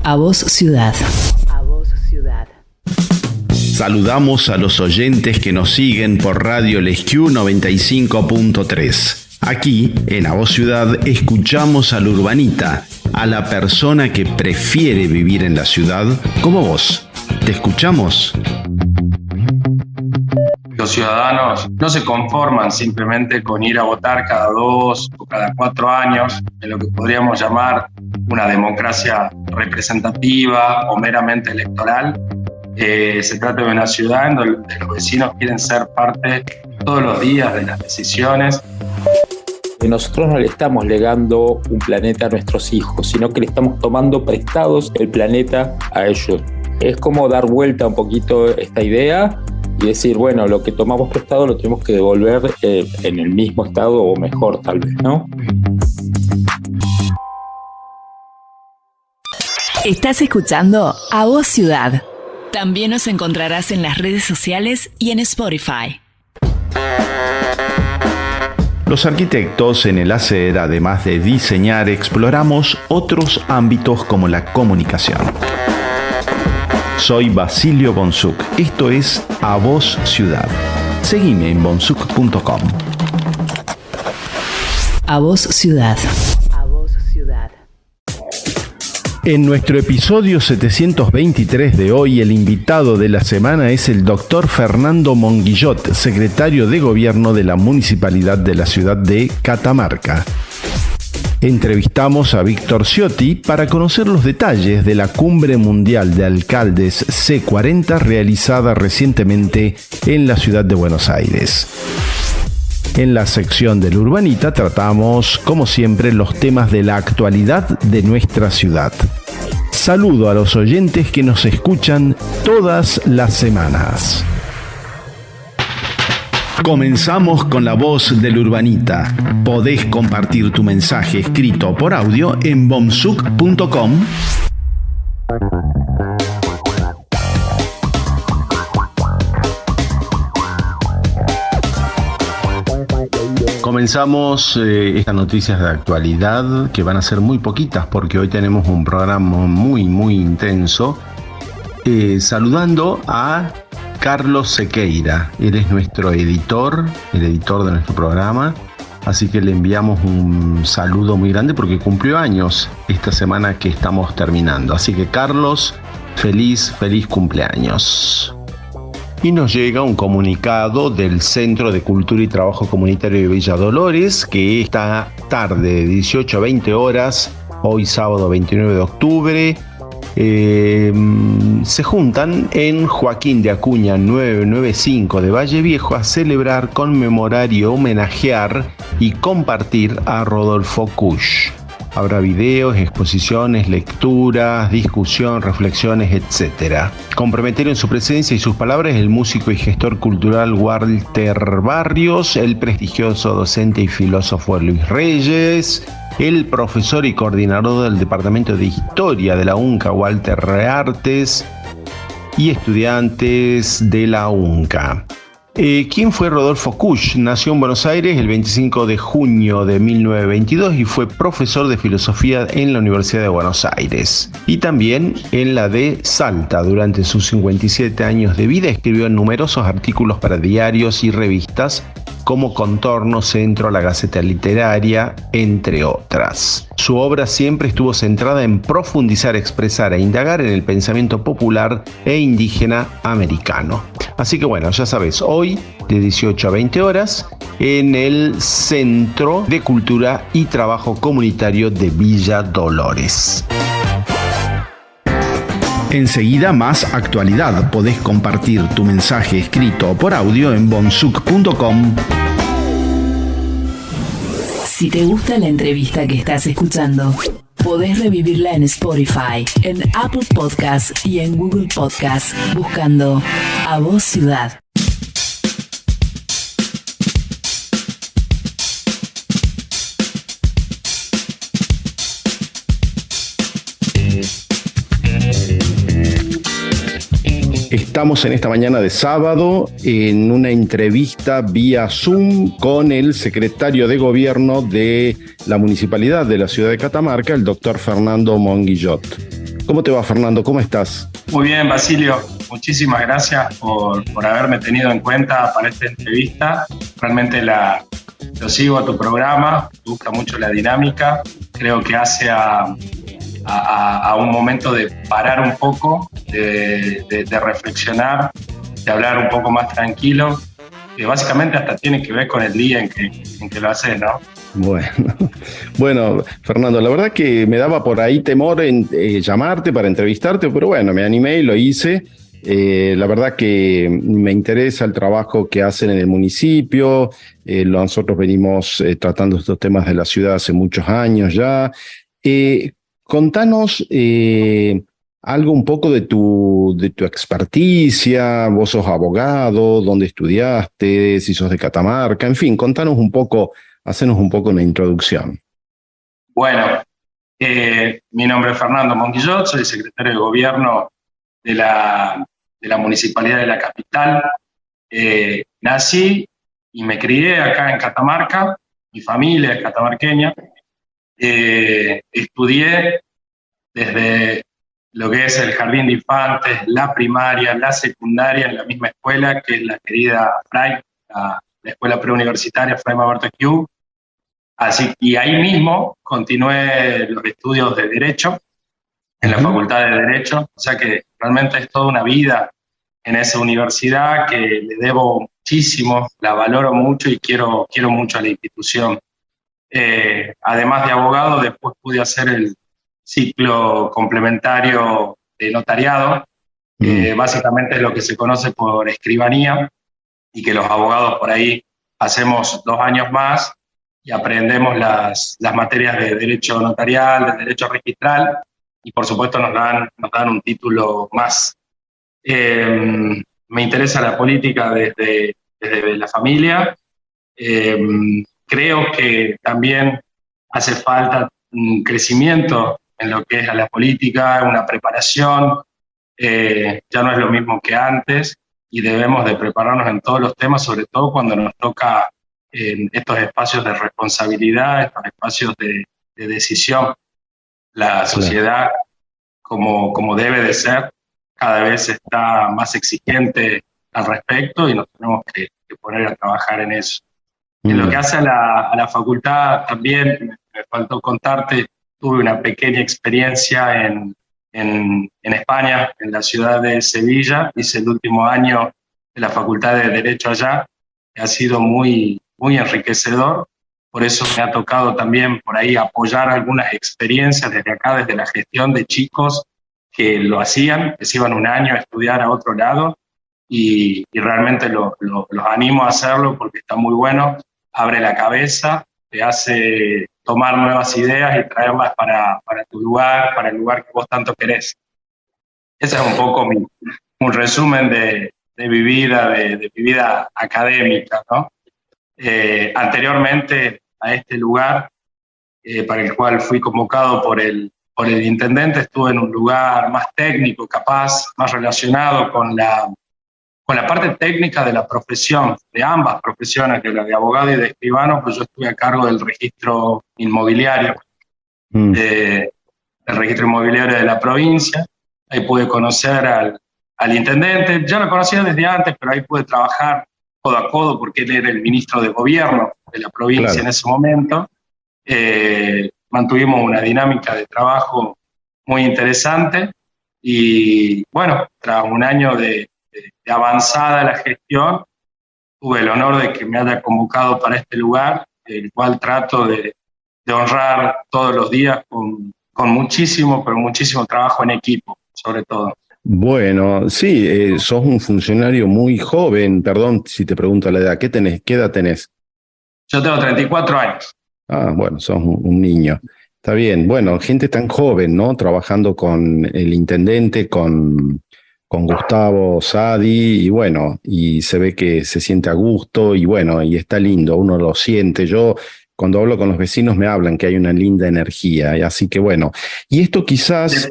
A Voz Ciudad. A Voz Ciudad. Saludamos a los oyentes que nos siguen por Radio Lesquiu 95.3. Aquí, en A Voz Ciudad, escuchamos al urbanita, a la persona que prefiere vivir en la ciudad como vos. ¿Te escuchamos? Los ciudadanos no se conforman simplemente con ir a votar cada 2 o cada 4 años en lo que podríamos llamar una democracia representativa o meramente electoral. Se trata de una ciudad en donde los vecinos quieren ser parte todos los días de las decisiones. Nosotros no le estamos legando un planeta a nuestros hijos, sino que le estamos tomando prestados el planeta a ellos. Es como dar vuelta un poquito esta idea y decir, bueno, lo que tomamos prestado lo tenemos que devolver en el mismo estado o mejor tal vez, ¿no? Estás escuchando A Voz Ciudad. También nos encontrarás en las redes sociales y en Spotify. Los arquitectos en el hacer, además de diseñar, exploramos otros ámbitos como la comunicación. Soy Basilio Bonsuc. Esto es A Voz Ciudad. Seguime en bonsuc.com. A Voz Ciudad. A Voz Ciudad. En nuestro episodio 723 de hoy, el invitado de la semana es el doctor Fernando Monguillot, secretario de Gobierno de la Municipalidad de la ciudad de Catamarca. Entrevistamos a Víctor Ciotti para conocer los detalles de la Cumbre Mundial de Alcaldes C40 realizada recientemente en la ciudad de Buenos Aires. En la sección del Urbanita tratamos, como siempre, los temas de la actualidad de nuestra ciudad. Saludo a los oyentes que nos escuchan todas las semanas. Comenzamos con la voz del urbanita. Podés compartir tu mensaje escrito o por audio en bonsuc.com. Comenzamos estas noticias de actualidad que van a ser muy poquitas porque hoy tenemos un programa muy intenso. Saludando a Carlos Sequeira, él es nuestro editor, el editor de nuestro programa, así que le enviamos un saludo muy grande porque cumplió años esta semana que estamos terminando. Así que Carlos, feliz cumpleaños. Y nos llega un comunicado del Centro de Cultura y Trabajo Comunitario de Villa Dolores que esta tarde de 18 a 20 horas, hoy sábado 29 de octubre, se juntan en Joaquín de Acuña 995 de Valle Viejo a celebrar, conmemorar y homenajear y compartir a Rodolfo Kusch. Habrá videos, exposiciones, lecturas, discusión, reflexiones, etc. Comprometieron en su presencia y sus palabras el músico y gestor cultural Walter Barrios, el prestigioso docente y filósofo Luis Reyes, el profesor y coordinador del Departamento de Historia de la UNCA, Walter Reartes, y estudiantes de la UNCA. ¿Quién fue Rodolfo Kusch? Nació en Buenos Aires el 25 de junio de 1922 y fue profesor de filosofía en la Universidad de Buenos Aires y también en la de Salta. Durante sus 57 años de vida escribió numerosos artículos para diarios y revistas como Contorno, Centro, La Gaceta Literaria, entre otras. Su obra siempre estuvo centrada en profundizar, expresar e indagar en el pensamiento popular e indígena americano. Así que bueno, ya sabes, hoy de 18 a 20 horas en el Centro de Cultura y Trabajo Comunitario de Villa Dolores. Enseguida más actualidad. Podés compartir tu mensaje escrito o por audio en bonsuc.com. Si te gusta la entrevista que estás escuchando, podés revivirla en Spotify, en Apple Podcasts y en Google Podcasts buscando A Voz Ciudad. Estamos en esta mañana de sábado en una entrevista vía Zoom con el secretario de Gobierno de la Municipalidad de la ciudad de Catamarca, el doctor Fernando Monguillot. ¿Cómo te va, Fernando? ¿Cómo estás? Muy bien, Basilio. Muchísimas gracias por haberme tenido en cuenta para esta entrevista. Realmente lo sigo a tu programa, me gusta mucho la dinámica. Creo que hace a un momento de parar un poco, de reflexionar, de hablar un poco más tranquilo, que básicamente hasta tiene que ver con el día en que lo haces, ¿no? Bueno, Fernando, la verdad que me daba por ahí temor en llamarte para entrevistarte, pero bueno, me animé y lo hice. La verdad que me interesa el trabajo que hacen en el municipio. Nosotros venimos tratando estos temas de la ciudad hace muchos años ya. Contanos algo un poco de tu experticia. Vos sos abogado, dónde estudiaste, si sos de Catamarca, en fin, contanos un poco. Hacenos un poco una introducción. Bueno, mi nombre es Fernando Monguillot, soy secretario de Gobierno de la Municipalidad de la Capital. Nací y me crié acá en Catamarca, mi familia es catamarqueña. Estudié desde lo que es el jardín de infantes, la primaria, la secundaria en la misma escuela, que es la querida FRAI, la Escuela Preuniversitaria Fray Mamerto Q. Y ahí mismo continué los estudios de Derecho en la Facultad de Derecho, o sea que realmente es toda una vida en esa universidad que le debo muchísimo, la valoro mucho y quiero mucho a la institución. Además de abogado, después pude hacer el ciclo complementario de notariado, básicamente es lo que se conoce por escribanía, y que los abogados por ahí hacemos 2 años más y aprendemos las materias de derecho notarial, de derecho registral, y por supuesto nos dan un título más. Me interesa la política desde la familia. Creo que también hace falta un crecimiento en lo que es a la política, una preparación. Ya no es lo mismo que antes y debemos de prepararnos en todos los temas, sobre todo cuando nos toca estos espacios de responsabilidad, estos espacios de decisión. La sociedad, como debe de ser, cada vez está más exigente al respecto y nos tenemos que poner a trabajar en eso. En lo que hace a la facultad, también me faltó contarte, tuve una pequeña experiencia en España, en la ciudad de Sevilla. Hice el último año de la Facultad de Derecho allá, que ha sido muy enriquecedor. Por eso me ha tocado también por ahí apoyar algunas experiencias desde acá, desde la gestión de chicos que lo hacían, que se iban un año a estudiar a otro lado, y realmente los animo a hacerlo porque está muy bueno, abre la cabeza, te hace tomar nuevas ideas y traerlas para tu lugar, para el lugar que vos tanto querés. Ese es un poco un resumen de mi vida, de mi vida académica, ¿no? Anteriormente a este lugar, para el cual fui convocado por el intendente, estuve en un lugar más técnico, capaz, más relacionado con la parte técnica de la profesión, de ambas profesiones, de la de abogado y de escribano, pues yo estuve a cargo del registro inmobiliario, del registro inmobiliario de la provincia. Ahí pude conocer al intendente, ya lo conocía desde antes, pero ahí pude trabajar codo a codo porque él era el ministro de gobierno de la provincia, claro, en ese momento. Mantuvimos una dinámica de trabajo muy interesante y bueno, tras un año de avanzada la gestión, tuve el honor de que me haya convocado para este lugar, el cual trato de honrar todos los días con muchísimo, pero muchísimo trabajo en equipo, sobre todo. Bueno, sí, sos un funcionario muy joven, perdón si te pregunto la edad, ¿qué edad tenés? Yo tengo 34 años. Bueno, sos un niño. Está bien, bueno, gente tan joven, ¿no? Trabajando con el intendente, con Gustavo Sadi, y bueno, y se ve que se siente a gusto, y bueno, y está lindo, uno lo siente. Yo, cuando hablo con los vecinos, me hablan que hay una linda energía, y así que bueno. Y esto quizás...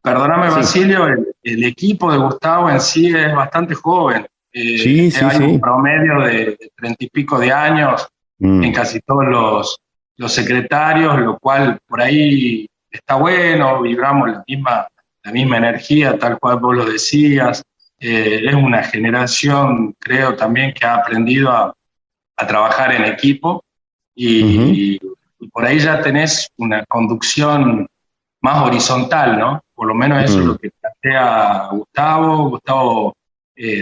Perdóname, sí, Basilio, el equipo de Gustavo en sí es bastante joven. Hay un promedio de 30 y pico de años en casi todos los secretarios, lo cual por ahí está bueno, vibramos la misma la misma energía, tal cual vos lo decías. Es una generación, creo, también que ha aprendido a trabajar en equipo y por ahí ya tenés una conducción más horizontal, ¿no? Por lo menos eso es lo que plantea Gustavo. Gustavo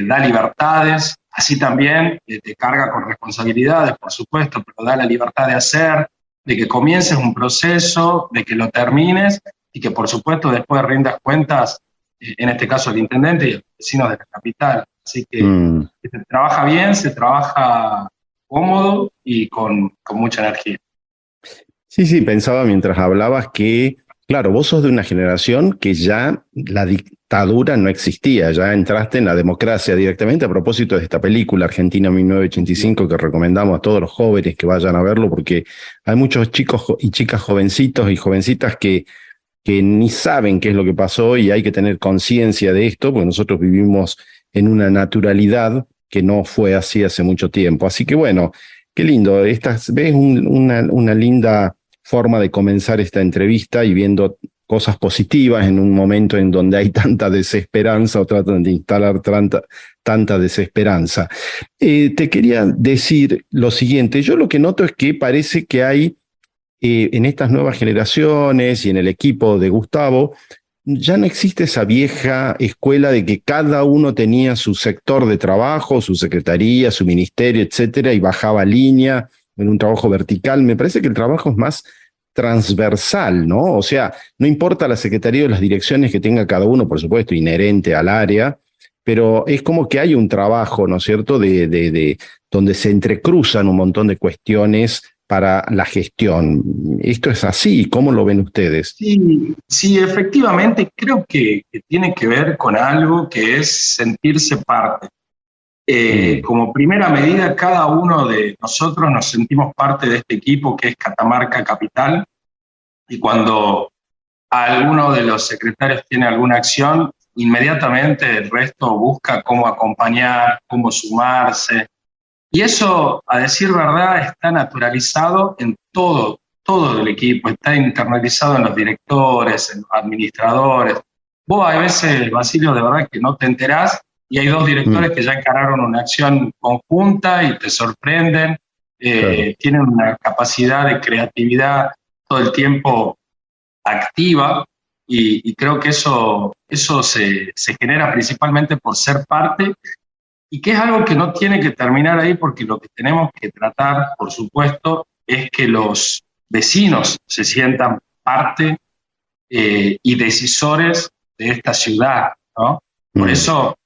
da libertades, así también te carga con responsabilidades, por supuesto, pero da la libertad de hacer, de que comiences un proceso, de que lo termines y que, por supuesto, después rindas cuentas, en este caso al intendente y a los vecinos de la capital. Así que se trabaja bien, se trabaja cómodo y con mucha energía. Sí, pensaba mientras hablabas que, claro, vos sos de una generación que ya la dictadura no existía, ya entraste en la democracia directamente, a propósito de esta película Argentina 1985 que recomendamos a todos los jóvenes que vayan a verlo, porque hay muchos chicos y chicas jovencitos y jovencitas que ni saben qué es lo que pasó y hay que tener conciencia de esto, porque nosotros vivimos en una naturalidad que no fue así hace mucho tiempo. Así que bueno, qué lindo, ves una linda forma de comenzar esta entrevista y viendo cosas positivas en un momento en donde hay tanta desesperanza o tratan de instalar tanta desesperanza. Te quería decir lo siguiente, yo lo que noto es que parece que hay en estas nuevas generaciones y en el equipo de Gustavo, ya no existe esa vieja escuela de que cada uno tenía su sector de trabajo, su secretaría, su ministerio, etcétera, y bajaba línea en un trabajo vertical. Me parece que el trabajo es más transversal, ¿no? O sea, no importa la secretaría o las direcciones que tenga cada uno, por supuesto, inherente al área, pero es como que hay un trabajo, ¿no es cierto?, de donde se entrecruzan un montón de cuestiones para la gestión. ¿Esto es así? ¿Cómo lo ven ustedes? Sí, efectivamente, creo que tiene que ver con algo que es sentirse parte. Como primera medida, cada uno de nosotros nos sentimos parte de este equipo que es Catamarca Capital, y cuando alguno de los secretarios tiene alguna acción, inmediatamente el resto busca cómo acompañar, cómo sumarse. Y eso, a decir verdad, está naturalizado en todo el equipo, está internalizado en los directores, en los administradores. Vos a veces, Basilio, de verdad que no te enterás y hay dos directores que ya encararon una acción conjunta y te sorprenden, claro. Tienen una capacidad de creatividad todo el tiempo activa y creo que eso se genera principalmente por ser parte. Y que es algo que no tiene que terminar ahí, porque lo que tenemos que tratar, por supuesto, es que los vecinos se sientan parte y decisores de esta ciudad, ¿no? Por eso,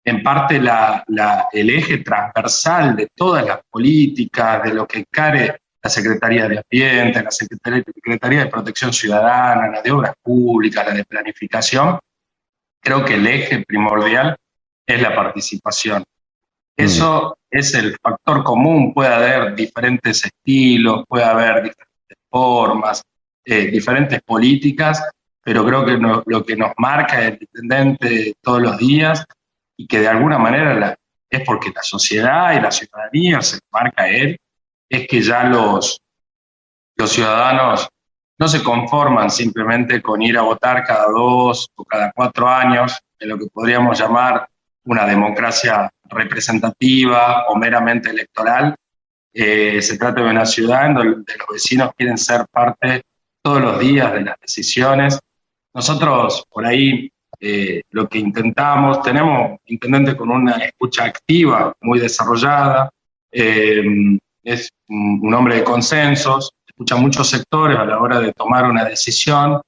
en parte, el eje transversal de todas las políticas, de lo que encare la Secretaría de Ambiente, la Secretaría de Protección Ciudadana, la de Obras Públicas, la de Planificación, creo que el eje primordial es la participación. Eso es el factor común, puede haber diferentes estilos, puede haber diferentes formas, diferentes políticas, pero creo que lo que nos marca el intendente todos los días y que de alguna manera es porque la sociedad y la ciudadanía se marca a él, es que ya los ciudadanos no se conforman simplemente con ir a votar cada 2 o cada 4 años, en lo que podríamos llamar una democracia representativa o meramente electoral. Se trata de una ciudad en donde los vecinos quieren ser parte todos los días de las decisiones. Nosotros por ahí lo que intentamos, tenemos intendente con una escucha activa muy desarrollada, es un hombre de consensos, escucha muchos sectores a la hora de tomar una decisión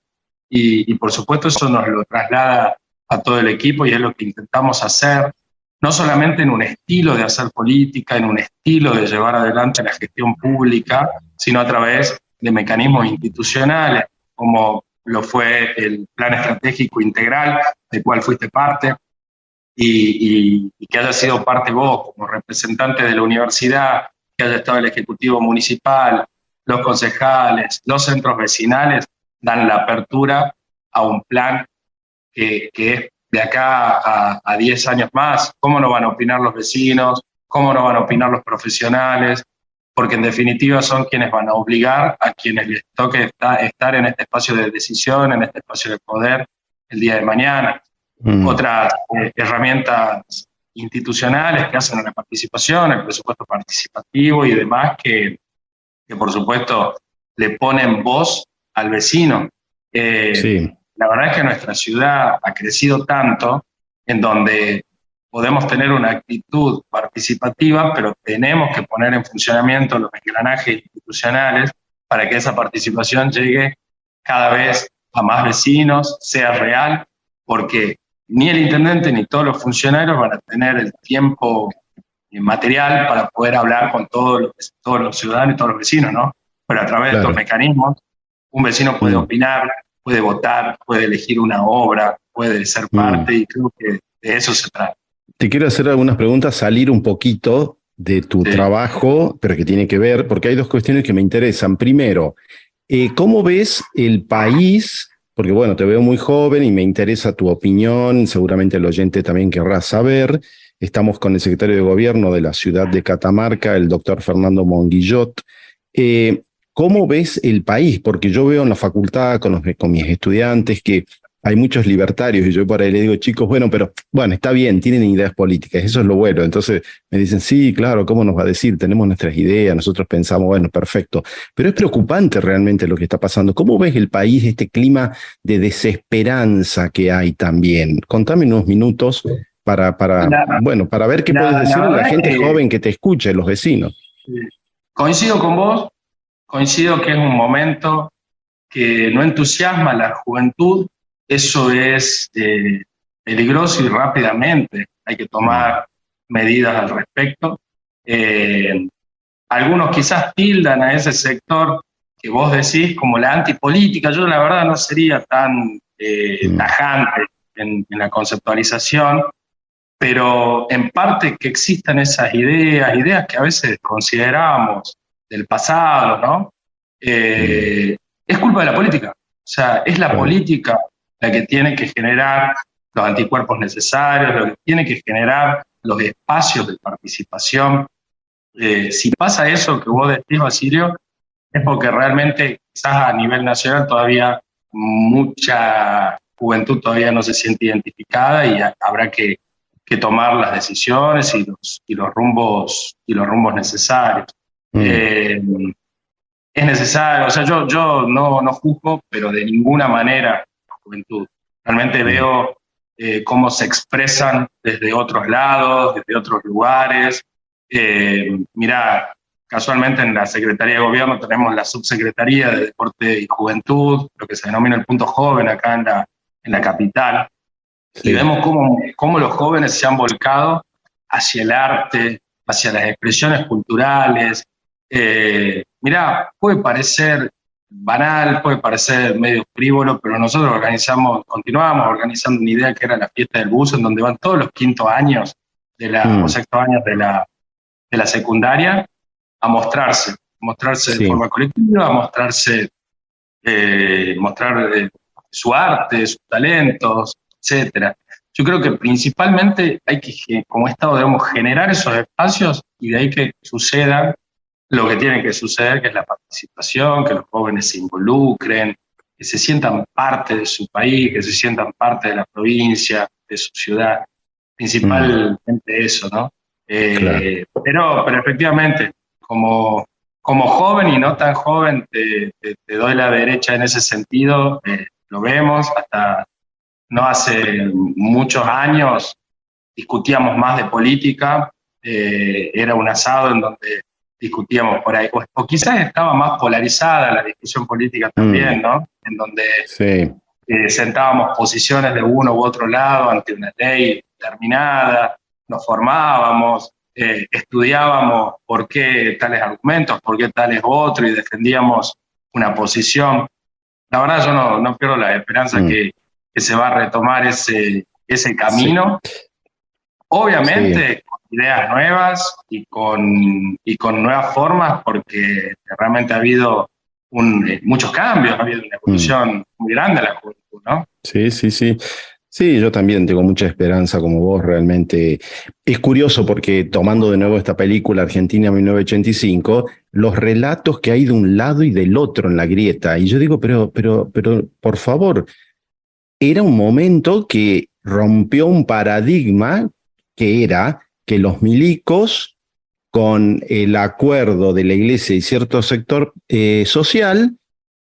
y por supuesto eso nos lo traslada a todo el equipo y es lo que intentamos hacer, no solamente en un estilo de hacer política, en un estilo de llevar adelante la gestión pública, sino a través de mecanismos institucionales, como lo fue el Plan Estratégico Integral, del cual fuiste parte, y que haya sido parte vos como representante de la universidad, que haya estado el Ejecutivo Municipal, los concejales, los centros vecinales, dan la apertura a un plan que es de acá a 10 años más. ¿Cómo no van a opinar los vecinos? ¿Cómo no van a opinar los profesionales? Porque en definitiva son quienes van a obligar a quienes les toque estar en este espacio de decisión, en este espacio de poder, el día de mañana. Otras herramientas institucionales que hacen a la participación, el presupuesto participativo y demás que por supuesto le ponen voz al vecino. Sí. La verdad es que nuestra ciudad ha crecido tanto en donde podemos tener una actitud participativa, pero tenemos que poner en funcionamiento los engranajes institucionales para que esa participación llegue cada vez a más vecinos, sea real, porque ni el intendente ni todos los funcionarios van a tener el tiempo material para poder hablar con todos los ciudadanos y todos los vecinos, ¿no? Pero a través de estos mecanismos, un vecino puede opinar, puede votar, puede elegir una obra, puede ser parte, y creo que de eso se trata. Te quiero hacer algunas preguntas, salir un poquito de tu trabajo, pero que tiene que ver, porque hay dos cuestiones que me interesan. Primero, ¿cómo ves el país? Porque bueno, te veo muy joven y me interesa tu opinión, seguramente el oyente también querrá saber. Estamos con el secretario de Gobierno de la ciudad de Catamarca, el doctor Fernando Monguillot. ¿Cómo ves el país? Porque yo veo en la facultad con mis estudiantes que hay muchos libertarios y yo por ahí le digo, chicos, bueno, está bien, tienen ideas políticas, eso es lo bueno. Entonces me dicen, sí, claro, ¿cómo nos va a decir? Tenemos nuestras ideas, nosotros pensamos, bueno, perfecto. Pero es preocupante realmente lo que está pasando. ¿Cómo ves el país, este clima de desesperanza que hay también? Contame unos minutos para ver qué puedes decir a la gente joven que te escuche, los vecinos. Coincido con vos, coincido que es un momento que no entusiasma a la juventud. Eso es peligroso y rápidamente hay que tomar medidas al respecto. Algunos quizás tildan a ese sector que vos decís como la antipolítica. Yo la verdad no sería tan tajante en la conceptualización, pero en parte que existan esas ideas que a veces consideramos del pasado, ¿no? Es culpa de la política. O sea, es la política la que tiene que generar los anticuerpos necesarios, lo que tiene que generar los espacios de participación. Si pasa eso que vos decís, Basilio, es porque realmente quizás a nivel nacional todavía mucha juventud todavía no se siente identificada y habrá que tomar las decisiones y los rumbos necesarios. Es necesario, o sea, yo no juzgo, pero de ninguna manera la juventud. Realmente veo cómo se expresan desde otros lados, desde otros lugares. Mirá, casualmente en la Secretaría de Gobierno tenemos la Subsecretaría de Deporte y Juventud, lo que se denomina el Punto Joven acá en la capital. Sí. Y vemos cómo los jóvenes se han volcado hacia el arte, hacia las expresiones culturales. Mirá, puede parecer banal, puede parecer medio frívolo, pero nosotros continuamos organizando una idea que era la fiesta del buzo, en donde van todos los quintos años o sextos años de la secundaria a mostrarse de forma colectiva, a mostrar su arte, sus talentos, etcétera. Yo creo que principalmente hay que, como Estado, debemos generar esos espacios y de ahí que suceda lo que tiene que suceder, que es la participación, que los jóvenes se involucren, que se sientan parte de su país, que se sientan parte de la provincia, de su ciudad. Principalmente eso, ¿no? Claro. Pero efectivamente, como joven y no tan joven, te doy la derecha en ese sentido. Lo vemos, hasta no hace muchos años discutíamos más de política, era un asado en donde discutíamos por ahí, o quizás estaba más polarizada la discusión política también, ¿no? En donde sentábamos posiciones de uno u otro lado ante una ley determinada, nos formábamos, estudiábamos por qué tales argumentos, por qué tales otros, y defendíamos una posición. La verdad yo no pierdo la esperanza que se va a retomar ese camino. Obviamente con ideas nuevas y con nuevas formas, porque realmente ha habido muchos cambios, ha habido una evolución muy grande de la juventud, ¿no? Sí. Sí, yo también tengo mucha esperanza como vos, realmente. Es curioso porque tomando de nuevo esta película Argentina 1985, los relatos que hay de un lado y del otro en la grieta, y yo digo, pero por favor, era un momento que rompió un paradigma que era que los milicos, con el acuerdo de la iglesia y cierto sector social,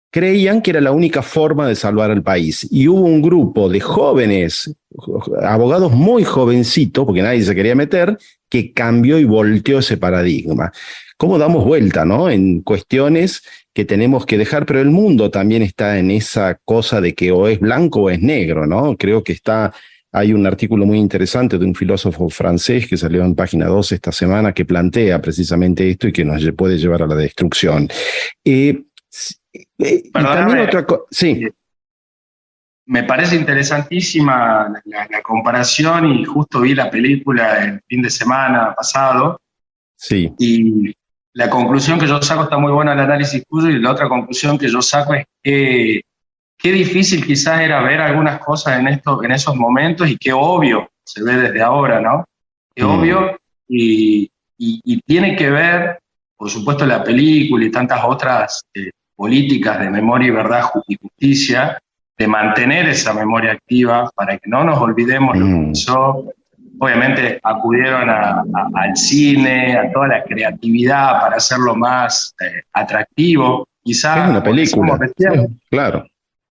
creían que era la única forma de salvar al país. Y hubo un grupo de jóvenes, abogados muy jovencitos, porque nadie se quería meter, que cambió y volteó ese paradigma. ¿Cómo damos vuelta, no? En cuestiones que tenemos que dejar, pero el mundo también está en esa cosa de que o es blanco o es negro, ¿no? Creo que hay un artículo muy interesante de un filósofo francés que salió en página 2 esta semana que plantea precisamente esto y que nos puede llevar a la destrucción. Y también otra cosa, sí. Me parece interesantísima la comparación y justo vi la película el fin de semana pasado. Sí. Y la conclusión que yo saco, está muy buena el análisis tuyo, y la otra conclusión que yo saco es que qué difícil quizás era ver algunas cosas en esos momentos, y qué obvio se ve desde ahora, ¿no? Qué obvio, y tiene que ver, por supuesto, la película y tantas otras políticas de memoria y verdad y justicia, de mantener esa memoria activa para que no nos olvidemos lo que pasó. Obviamente acudieron al cine, a toda la creatividad para hacerlo más atractivo. Quizás, es una película, recién, claro.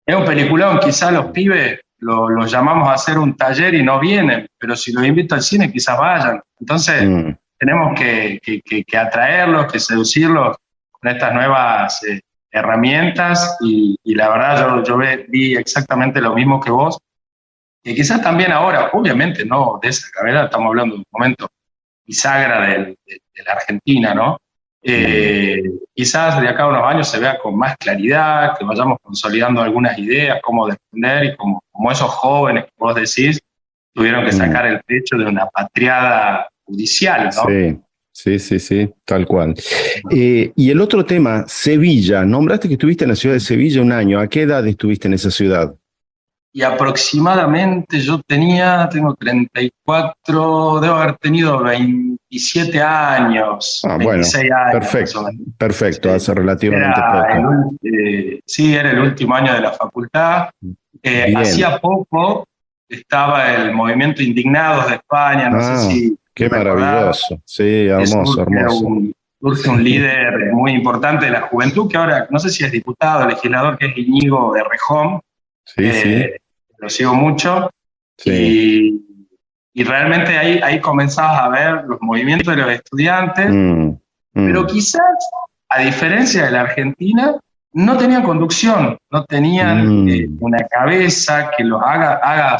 Es un peliculón, quizás los pibes los llamamos a hacer un taller y no vienen, pero si los invito al cine quizás vayan. Entonces tenemos que atraerlos, que seducirlos con estas nuevas herramientas, y la verdad yo vi exactamente lo mismo que vos, que quizás también ahora, obviamente no de esa carrera, estamos hablando de un momento bisagra de la Argentina, ¿no? Quizás de acá a unos años se vea con más claridad, que vayamos consolidando algunas ideas, cómo defender, y como esos jóvenes que vos decís, tuvieron que sacar el pecho de una patriada judicial, ¿no? Sí, tal cual. Y el otro tema, Sevilla, nombraste que estuviste en la ciudad de Sevilla un año. ¿A qué edad estuviste en esa ciudad? Y aproximadamente yo tengo 34, debo haber tenido 27 años, 26 años. Perfecto, hace relativamente poco. Sí, era el último año de la facultad. Hacía poco estaba el movimiento Indignados de España, no sé si... Qué maravilloso, sí, hermoso. Surge un líder muy importante de la juventud, que ahora no sé si es diputado, legislador, que es Íñigo de Rejón. Sí. Lo sigo mucho. Sí. Y realmente ahí comenzabas a ver los movimientos de los estudiantes, pero quizás, a diferencia de la Argentina, no tenían conducción, no tenían una cabeza que los haga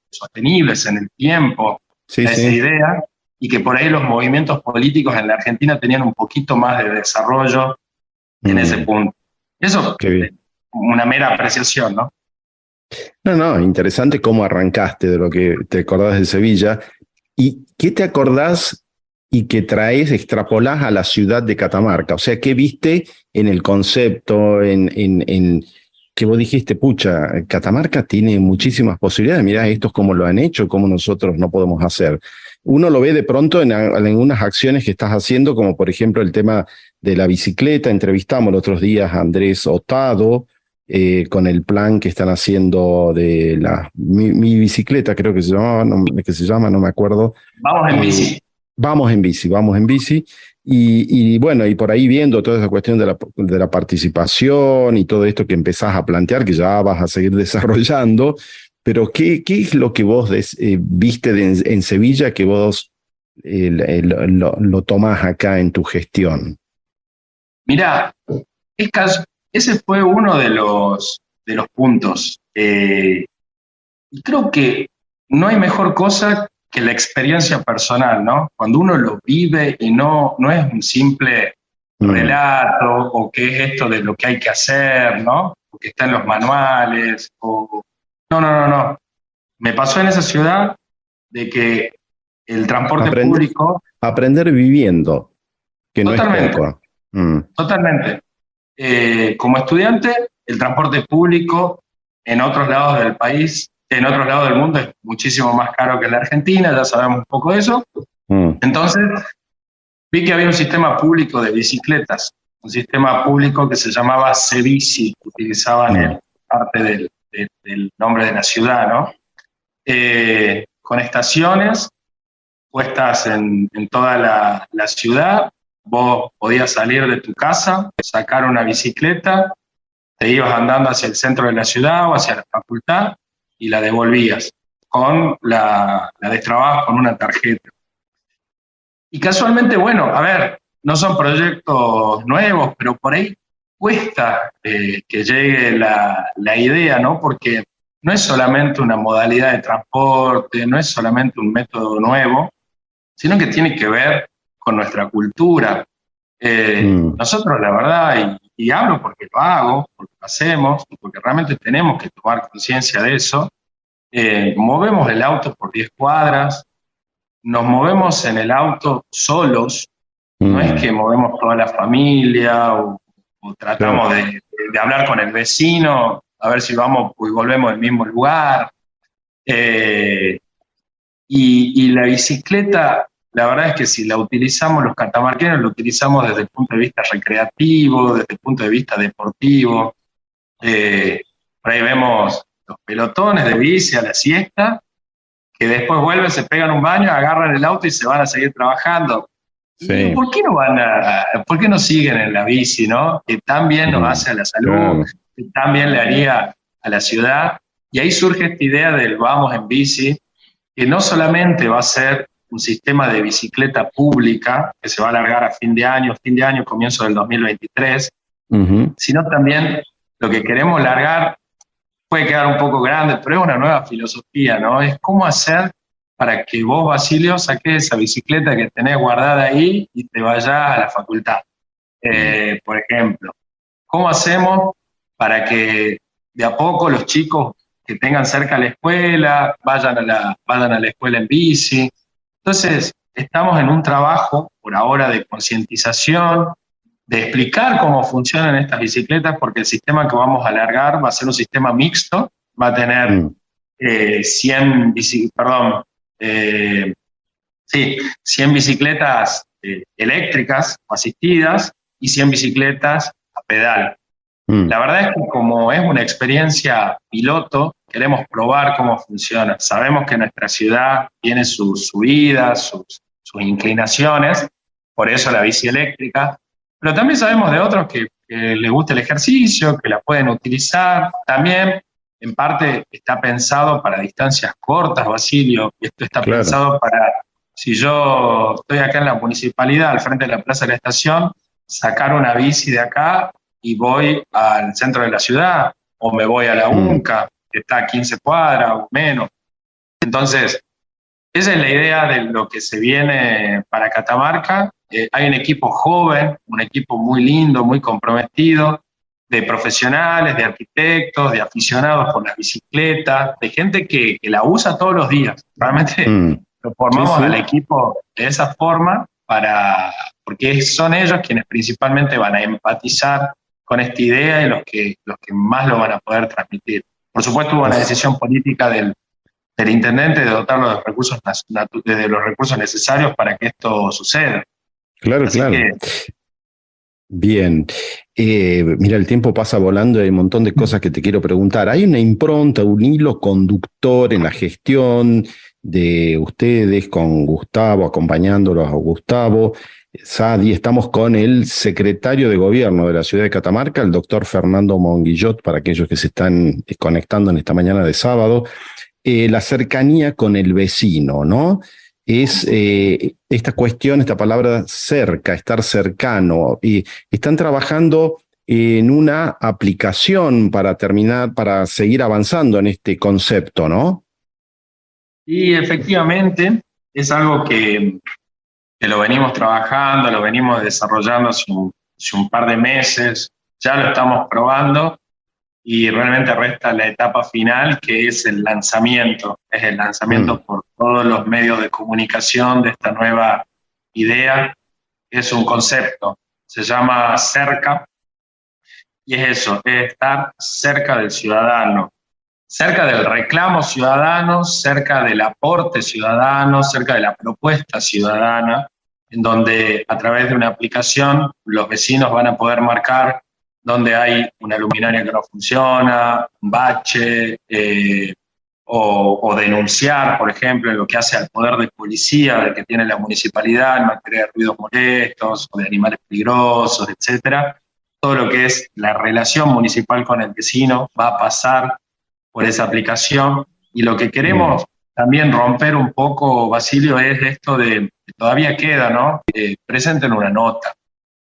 sostenibles en el tiempo, esa idea, y que por ahí los movimientos políticos en la Argentina tenían un poquito más de desarrollo en ese punto. Eso es una mera apreciación, ¿no? No, interesante cómo arrancaste de lo que te acordás de Sevilla. ¿Y qué te acordás y que extrapolás a la ciudad de Catamarca? O sea, ¿qué viste en el concepto, en que vos dijiste, pucha, Catamarca tiene muchísimas posibilidades, mirá, esto es como lo han hecho, como nosotros no podemos hacer? Uno lo ve de pronto en algunas acciones que estás haciendo, como por ejemplo el tema de la bicicleta. Entrevistamos los otros días a Andrés Otado, con el plan que están haciendo de mi bicicleta, creo que se llama, no me acuerdo. Vamos en bici. Vamos en bici. Y bueno, y por ahí viendo toda esa cuestión de la participación y todo esto que empezás a plantear, que ya vas a seguir desarrollando, pero ¿qué es lo que vos viste en Sevilla que vos lo tomás acá en tu gestión? Mirá, ese fue uno de los puntos. Y creo que no hay mejor cosa que la experiencia personal, ¿no? Cuando uno lo vive y no es un simple relato, o qué es esto de lo que hay que hacer, ¿no? Porque está en los manuales, No. Me pasó en esa ciudad de que el transporte público... Aprender viviendo, que no totalmente, es poco. Totalmente. Como estudiante, el transporte público en otros lados del país, en otros lados del mundo, es muchísimo más caro que en la Argentina, ya sabemos un poco de eso. Entonces, vi que había un sistema público de bicicletas, un sistema público que se llamaba Cebici, que utilizaban parte del nombre de la ciudad, ¿no? Con estaciones puestas en toda la ciudad. Vos podías salir de tu casa, sacar una bicicleta, te ibas andando hacia el centro de la ciudad o hacia la facultad y la devolvías con la destrababas con una tarjeta. Y casualmente, bueno, a ver, no son proyectos nuevos, pero por ahí cuesta que llegue la idea, ¿no? Porque no es solamente una modalidad de transporte, no es solamente un método nuevo, sino que tiene que ver con nuestra cultura. Nosotros, la verdad, y hablo porque lo hago, porque lo hacemos, porque realmente tenemos que tomar conciencia de eso, movemos el auto por 10 cuadras, nos movemos en el auto solos, no es que movemos toda la familia o tratamos de hablar con el vecino, a ver si vamos y volvemos al mismo lugar. Y la bicicleta, la verdad es que si la utilizamos los catamarqueños, lo utilizamos desde el punto de vista recreativo, desde el punto de vista deportivo. Por ahí vemos los pelotones de bici a la siesta, que después vuelven, se pegan un baño, agarran el auto y se van a seguir trabajando. Sí. ¿Por qué no siguen en la bici, no? Que tan bien nos hace a la salud, que tan bien le haría a la ciudad. Y ahí surge esta idea del vamos en bici, que no solamente va a ser un sistema de bicicleta pública, que se va a alargar a fin de año, comienzo del 2023, sino también lo que queremos largar puede quedar un poco grande, pero es una nueva filosofía, ¿no? Es cómo hacer para que vos, Basilio, saques esa bicicleta que tenés guardada ahí y te vayas a la facultad, por ejemplo. ¿Cómo hacemos para que de a poco los chicos que tengan cerca la escuela vayan a la escuela en bici? Entonces, estamos en un trabajo, por ahora, de concientización, de explicar cómo funcionan estas bicicletas, porque el sistema que vamos a alargar va a ser un sistema mixto, va a tener 100 bicicletas eléctricas o asistidas y 100 bicicletas a pedal. La verdad es que como es una experiencia piloto, queremos probar cómo funciona. Sabemos que nuestra ciudad tiene sus subidas, sus inclinaciones, por eso la bici eléctrica, pero también sabemos de otros que les gusta el ejercicio, que la pueden utilizar. También, en parte, está pensado para distancias cortas, Basilio, y esto está pensado para, si yo estoy acá en la municipalidad, al frente de la Plaza de la Estación, sacar una bici de acá y voy al centro de la ciudad, o me voy a la UNCA, que está a 15 cuadras o menos. Entonces, esa es la idea de lo que se viene para Catamarca. Hay un equipo joven, un equipo muy lindo, muy comprometido, de profesionales, de arquitectos, de aficionados por las bicicletas, de gente que la usa todos los días. Realmente lo formamos al equipo de esa forma porque son ellos quienes principalmente van a empatizar con esta idea y los que más lo van a poder transmitir. Por supuesto, hubo una decisión política del intendente de dotarlo de los recursos necesarios para que esto suceda. Claro. Bien. Mira, el tiempo pasa volando y hay un montón de cosas que te quiero preguntar. ¿Hay una impronta, un hilo conductor en la gestión de ustedes con Gustavo, acompañándolos a Gustavo? Sadi, estamos con el secretario de Gobierno de la ciudad de Catamarca, el doctor Fernando Monguillot, para aquellos que se están conectando en esta mañana de sábado. La cercanía con el vecino, ¿no? Es esta cuestión, esta palabra cerca, estar cercano. Y están trabajando en una aplicación para seguir avanzando en este concepto, ¿no? Y efectivamente es algo que lo venimos trabajando, lo venimos desarrollando hace un par de meses, ya lo estamos probando y realmente resta la etapa final, que es el lanzamiento. Es el lanzamiento por todos los medios de comunicación de esta nueva idea. Es un concepto, se llama cerca, y es eso, es estar cerca del ciudadano, cerca del reclamo ciudadano, cerca del aporte ciudadano, cerca de la propuesta ciudadana, en donde a través de una aplicación los vecinos van a poder marcar donde hay una luminaria que no funciona, un bache, o denunciar, por ejemplo, en lo que hace al poder de policía de que tiene la municipalidad en materia de ruidos molestos o de animales peligrosos, etcétera. Todo lo que es la relación municipal con el vecino va a pasar por esa aplicación, y lo que queremos también romper un poco, Basilio, es esto de que todavía queda, ¿no? Presenten una nota.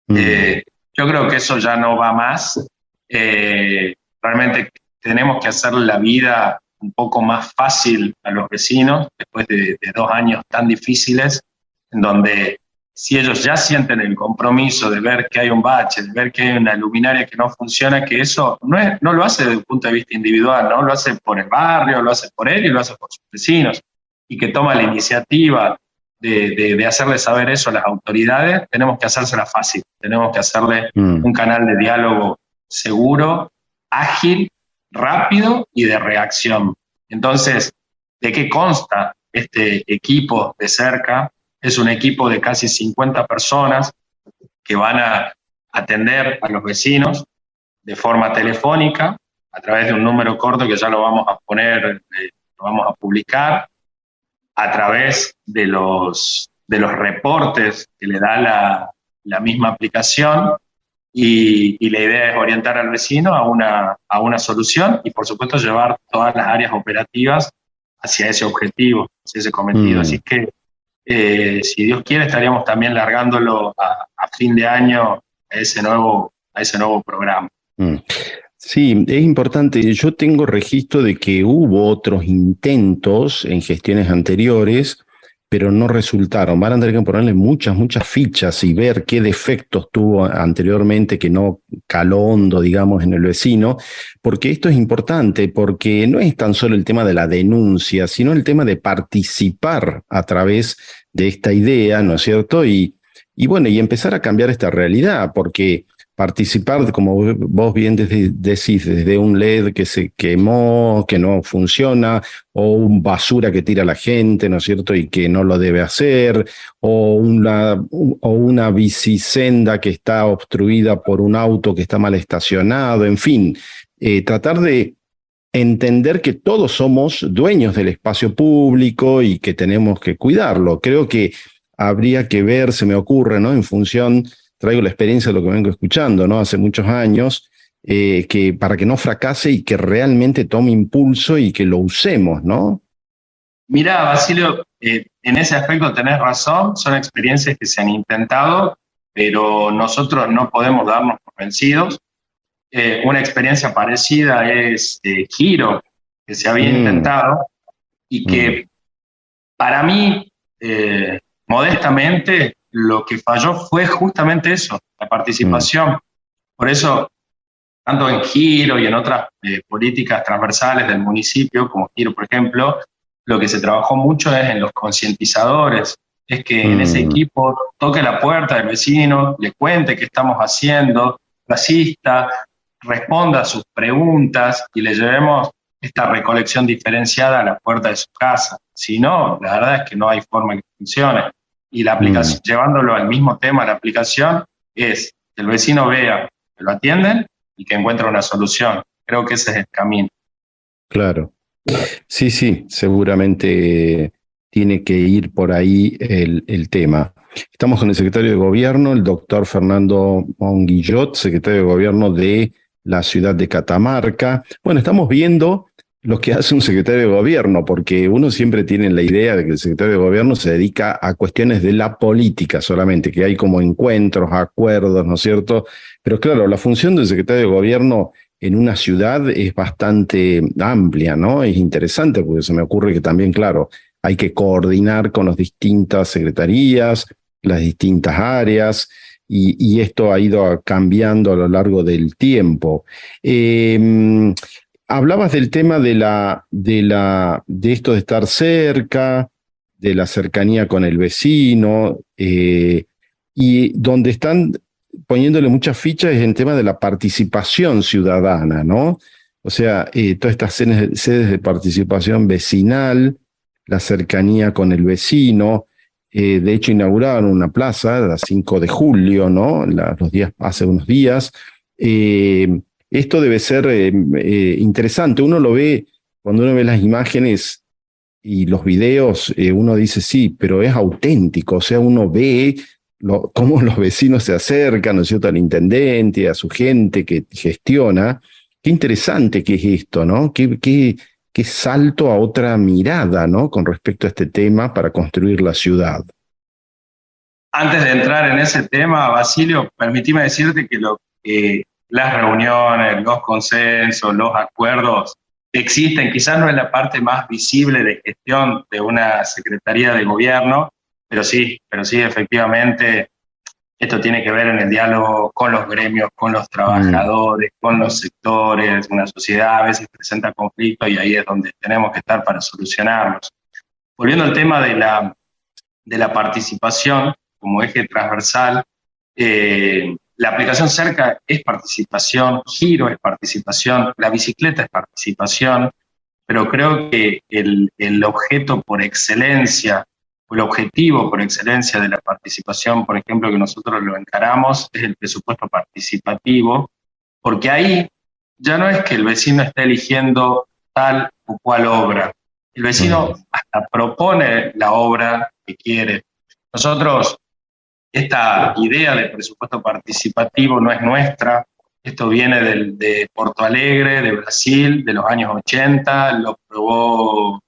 Yo creo que eso ya no va más. Realmente tenemos que hacerle la vida un poco más fácil a los vecinos después de 2 años tan difíciles, en donde si ellos ya sienten el compromiso de ver que hay un bache, de ver que hay una luminaria que no funciona, que eso no lo hace desde el punto de vista individual, ¿no? Lo hace por el barrio, lo hace por él y lo hace por sus vecinos, y que toma la iniciativa de hacerle saber eso a las autoridades. Tenemos que hacérsela fácil, tenemos que hacerle un canal de diálogo seguro, ágil, rápido y de reacción. Entonces, ¿de qué consta este equipo de cerca? Es un equipo de casi 50 personas que van a atender a los vecinos de forma telefónica, a través de un número corto que ya lo vamos a poner, lo vamos a publicar, a través de los reportes que le da la misma aplicación, y la idea es orientar al vecino a una solución y, por supuesto, llevar todas las áreas operativas hacia ese objetivo, hacia ese cometido. Así que, si Dios quiere, estaríamos también largándolo a fin de año a ese nuevo programa. Sí, es importante. Yo tengo registro de que hubo otros intentos en gestiones anteriores, pero no resultaron. Van a tener que ponerle muchas fichas y ver qué defectos tuvo anteriormente que no caló hondo, digamos, en el vecino, porque esto es importante, porque no es tan solo el tema de la denuncia, sino el tema de participar a través de esta idea, ¿no es cierto? Y bueno, y empezar a cambiar esta realidad, porque participar, como vos bien decís, desde un LED que se quemó, que no funciona, o un basura que tira la gente, ¿no es cierto?, y que no lo debe hacer, o una bicisenda que está obstruida por un auto que está mal estacionado, en fin, tratar de entender que todos somos dueños del espacio público y que tenemos que cuidarlo. Creo que habría que ver, se me ocurre, ¿no?, en función... Traigo la experiencia de lo que vengo escuchando, ¿no?, hace muchos años, que para que no fracase y que realmente tome impulso y que lo usemos, ¿no? Mirá, Basilio, en ese aspecto tenés razón, son experiencias que se han intentado, pero nosotros no podemos darnos por vencidos. Una experiencia parecida es Giro, que se había intentado y que para mí, modestamente, lo que falló fue justamente eso, la participación. Por eso, tanto en Giro y en otras políticas transversales del municipio, como Giro, por ejemplo, lo que se trabajó mucho es en los concientizadores, es que en ese equipo toque la puerta del vecino, le cuente qué estamos haciendo, lo asista, responda a sus preguntas y le llevemos esta recolección diferenciada a la puerta de su casa. Si no, la verdad es que no hay forma que funcione. Y la aplicación, llevándolo al mismo tema, la aplicación es que el vecino vea que lo atienden y que encuentre una solución. Creo que ese es el camino. Claro. Sí, seguramente tiene que ir por ahí el tema. Estamos con el secretario de Gobierno, el doctor Fernando Monguillot, secretario de Gobierno de la ciudad de Catamarca. Bueno, estamos viendo lo que hace un secretario de Gobierno, porque uno siempre tiene la idea de que el secretario de Gobierno se dedica a cuestiones de la política solamente, que hay como encuentros, acuerdos, ¿no es cierto? Pero claro, la función del secretario de Gobierno en una ciudad es bastante amplia, ¿no? Es interesante porque se me ocurre que también, claro, hay que coordinar con las distintas secretarías, las distintas áreas, y esto ha ido cambiando a lo largo del tiempo. Hablabas del tema de esto de estar cerca, de la cercanía con el vecino, y donde están poniéndole muchas fichas es el tema de la participación ciudadana, ¿no? O sea, todas estas sedes de participación vecinal, la cercanía con el vecino. De hecho, inauguraron una plaza, la 5 de julio, ¿no? Hace unos días, Esto debe ser interesante. Uno lo ve, cuando uno ve las imágenes y los videos, uno dice sí, pero es auténtico. O sea, uno ve cómo los vecinos se acercan, ¿no es cierto?, al intendente, a su gente que gestiona. Qué interesante que es esto, ¿no? Qué salto a otra mirada, ¿no?, con respecto a este tema para construir la ciudad. Antes de entrar en ese tema, Basilio, permíteme decirte que las reuniones, los consensos, los acuerdos existen. Quizás no es la parte más visible de gestión de una secretaría de gobierno, pero sí, efectivamente, esto tiene que ver en el diálogo con los gremios, con los trabajadores, con los sectores. Una sociedad a veces presenta conflictos y ahí es donde tenemos que estar para solucionarlos. Volviendo al tema de la participación como eje transversal, la aplicación Cerca es participación, Giro es participación, la bicicleta es participación, pero creo que el objeto por excelencia, o el objetivo por excelencia de la participación, por ejemplo, que nosotros lo encaramos, es el presupuesto participativo, porque ahí ya no es que el vecino esté eligiendo tal o cual obra, el vecino hasta propone la obra que quiere. Nosotros, esta idea de presupuesto participativo no es nuestra, esto viene de Porto Alegre, de Brasil, de los años 80, lo probó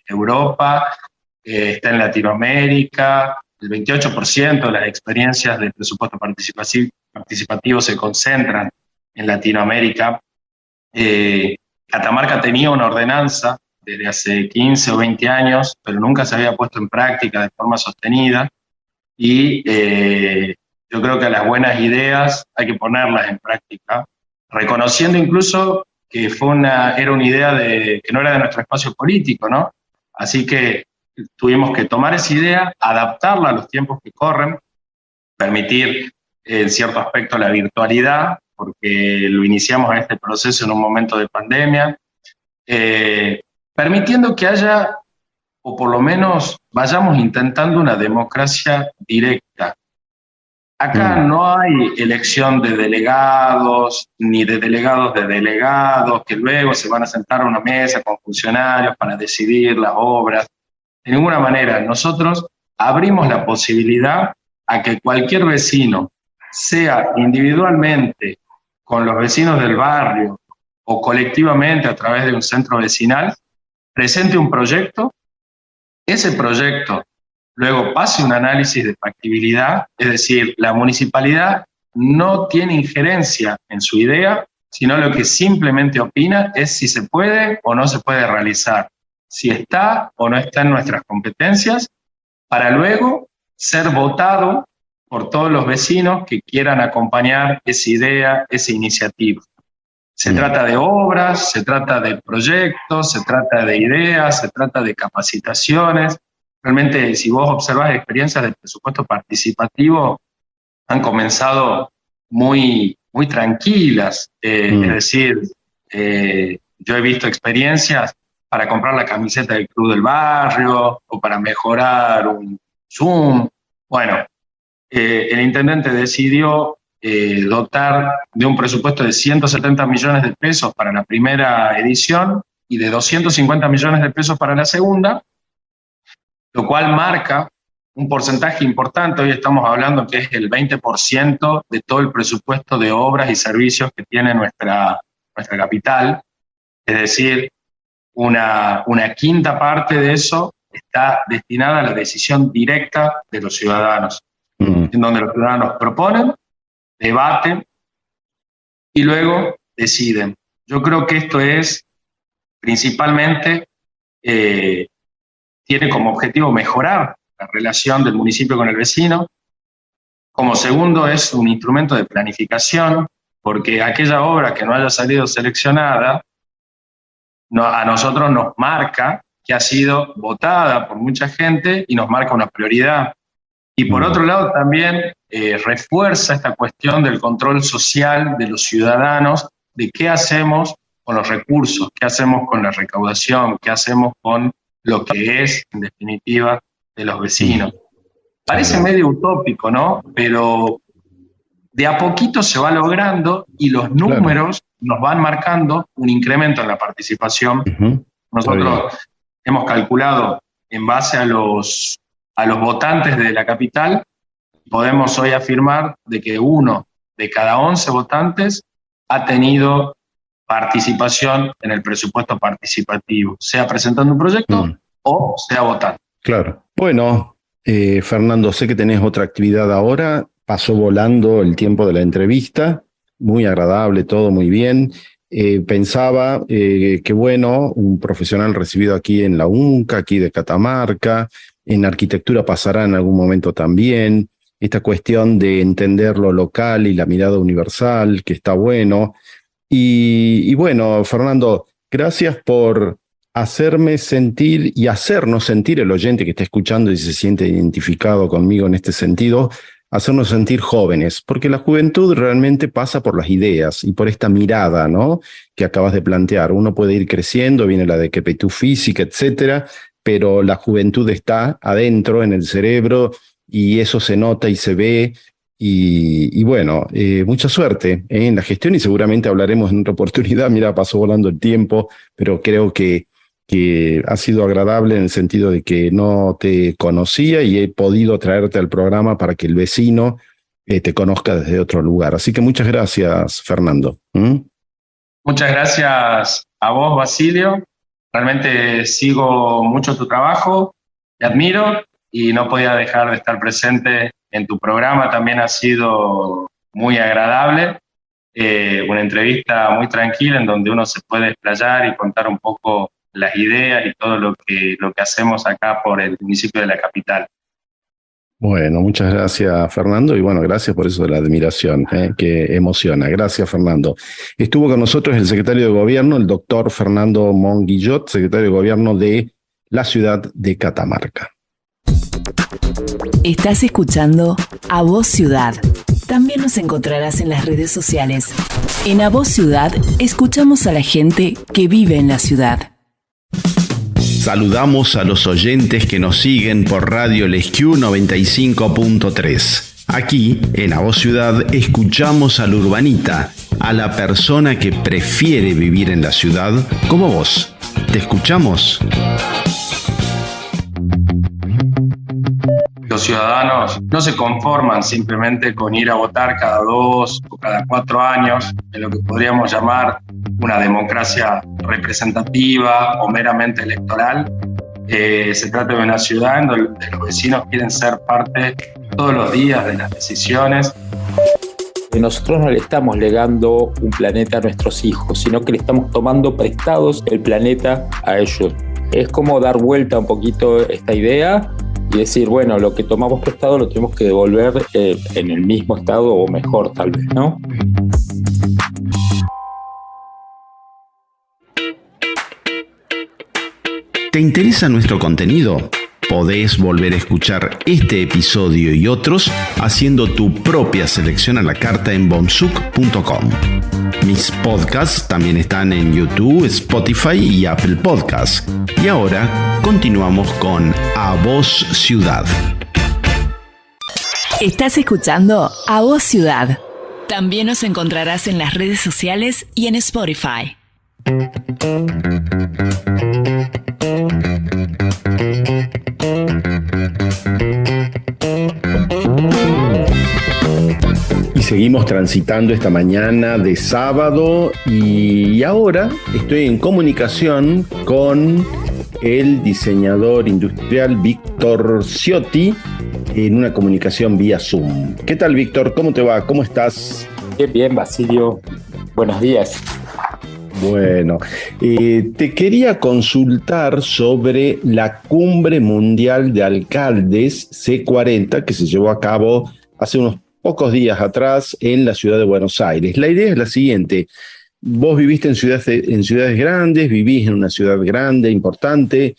Europa, está en Latinoamérica. El 28% de las experiencias de presupuesto participativo se concentran en Latinoamérica. Catamarca tenía una ordenanza desde hace 15 o 20 años, pero nunca se había puesto en práctica de forma sostenida. Y yo creo que a las buenas ideas hay que ponerlas en práctica, reconociendo incluso que era una idea que no era de nuestro espacio político, ¿no? Así que tuvimos que tomar esa idea, adaptarla a los tiempos que corren, permitir en cierto aspecto la virtualidad, porque lo iniciamos en este proceso en un momento de pandemia, permitiendo que haya, o por lo menos vayamos intentando una democracia directa. Acá no hay elección de delegados, ni de delegados, que luego se van a sentar a una mesa con funcionarios para decidir las obras. De ninguna manera. Nosotros abrimos la posibilidad a que cualquier vecino, sea individualmente con los vecinos del barrio o colectivamente a través de un centro vecinal, presente un proyecto. Ese proyecto luego pase un análisis de factibilidad, es decir, la municipalidad no tiene injerencia en su idea, sino lo que simplemente opina es si se puede o no se puede realizar, si está o no está en nuestras competencias, para luego ser votado por todos los vecinos que quieran acompañar esa idea, esa iniciativa. Se trata de obras, se trata de proyectos, se trata de ideas, se trata de capacitaciones. Realmente, si vos observás experiencias del presupuesto participativo, han comenzado muy, muy tranquilas. Es decir, yo he visto experiencias para comprar la camiseta del club del barrio o para mejorar un Zoom. Bueno, el intendente decidió dotar de un presupuesto de 170 millones de pesos para la primera edición y de 250 millones de pesos para la segunda, lo cual marca un porcentaje importante. Hoy estamos hablando que es el 20% de todo el presupuesto de obras y servicios que tiene nuestra capital, es decir, una quinta parte de eso está destinada a la decisión directa de los ciudadanos, en donde los ciudadanos proponen, debaten y luego deciden. Yo creo que esto es principalmente, tiene como objetivo mejorar la relación del municipio con el vecino. Como segundo, es un instrumento de planificación, porque aquella obra que no haya salido seleccionada, a nosotros nos marca que ha sido votada por mucha gente y nos marca una prioridad. Y por otro lado también refuerza esta cuestión del control social de los ciudadanos, de qué hacemos con los recursos, qué hacemos con la recaudación, qué hacemos con lo que es, en definitiva, de los vecinos. Parece medio utópico, ¿no? Pero de a poquito se va logrando y los números nos van marcando un incremento en la participación. Nosotros hemos calculado en base a los votantes de la capital, podemos hoy afirmar de que 1 de cada 11 votantes ha tenido participación en el presupuesto participativo, sea presentando un proyecto o sea votando. Claro. Bueno, Fernando, sé que tenés otra actividad ahora. Pasó volando el tiempo de la entrevista. Muy agradable, todo muy bien. Pensaba que bueno, un profesional recibido aquí en la UNCA, aquí de Catamarca, en arquitectura pasará en algún momento también. Esta cuestión de entender lo local y la mirada universal, que está bueno. Y bueno, Fernando, gracias por hacerme sentir y hacernos sentir, el oyente que está escuchando y se siente identificado conmigo en este sentido, hacernos sentir jóvenes, porque la juventud realmente pasa por las ideas y por esta mirada, ¿no?, que acabas de plantear. Uno puede ir creciendo, viene la decrepitud física, etcétera, pero la juventud está adentro, en el cerebro, y eso se nota y se ve. Y bueno, mucha suerte en la gestión y seguramente hablaremos en otra oportunidad. Mira, pasó volando el tiempo, pero creo que ha sido agradable en el sentido de que no te conocía y he podido traerte al programa para que el vecino te conozca desde otro lugar. Así que muchas gracias, Fernando. Muchas gracias a vos, Basilio. Realmente sigo mucho tu trabajo, te admiro y no podía dejar de estar presente en tu programa. También ha sido muy agradable, una entrevista muy tranquila en donde uno se puede explayar y contar un poco las ideas y todo lo que hacemos acá por el municipio de la capital. Bueno, muchas gracias, Fernando, y bueno, gracias por eso de la admiración, que emociona. Gracias, Fernando. Estuvo con nosotros el secretario de Gobierno, el doctor Fernando Monguillot, secretario de Gobierno de la ciudad de Catamarca. Estás escuchando A Voz Ciudad. También nos encontrarás en las redes sociales. En A Voz Ciudad escuchamos a la gente que vive en la ciudad. Saludamos a los oyentes que nos siguen por Radio Lesquiu 95.3. Aquí, en A Voz Ciudad, escuchamos al urbanita, a la persona que prefiere vivir en la ciudad como vos. ¿Te escuchamos? Los ciudadanos no se conforman simplemente con ir a votar cada 2 o cada 4 años en lo que podríamos llamar una democracia representativa o meramente electoral. Se trata de una ciudad en donde los vecinos quieren ser parte todos los días de las decisiones. Nosotros no le estamos legando un planeta a nuestros hijos, sino que le estamos tomando prestados el planeta a ellos. Es como dar vuelta un poquito esta idea y decir, bueno, lo que tomamos prestado lo tenemos que devolver en el mismo estado o mejor tal vez, ¿no? ¿Te interesa nuestro contenido? Podés volver a escuchar este episodio y otros haciendo tu propia selección a la carta en bonsuc.com. Mis podcasts también están en YouTube, Spotify y Apple Podcasts. Y ahora continuamos con A Voz Ciudad. Estás escuchando A Voz Ciudad. También nos encontrarás en las redes sociales y en Spotify. Y seguimos transitando esta mañana de sábado y ahora estoy en comunicación con el diseñador industrial Víctor Ciotti en una comunicación vía Zoom. ¿Qué tal, Víctor? ¿Cómo te va? ¿Cómo estás? Bien, Basilio. Buenos días. Bueno, te quería consultar sobre la Cumbre Mundial de Alcaldes C40 que se llevó a cabo hace unos pocos días atrás en la ciudad de Buenos Aires. La idea es la siguiente: vos viviste en ciudades grandes, vivís en una ciudad grande, importante.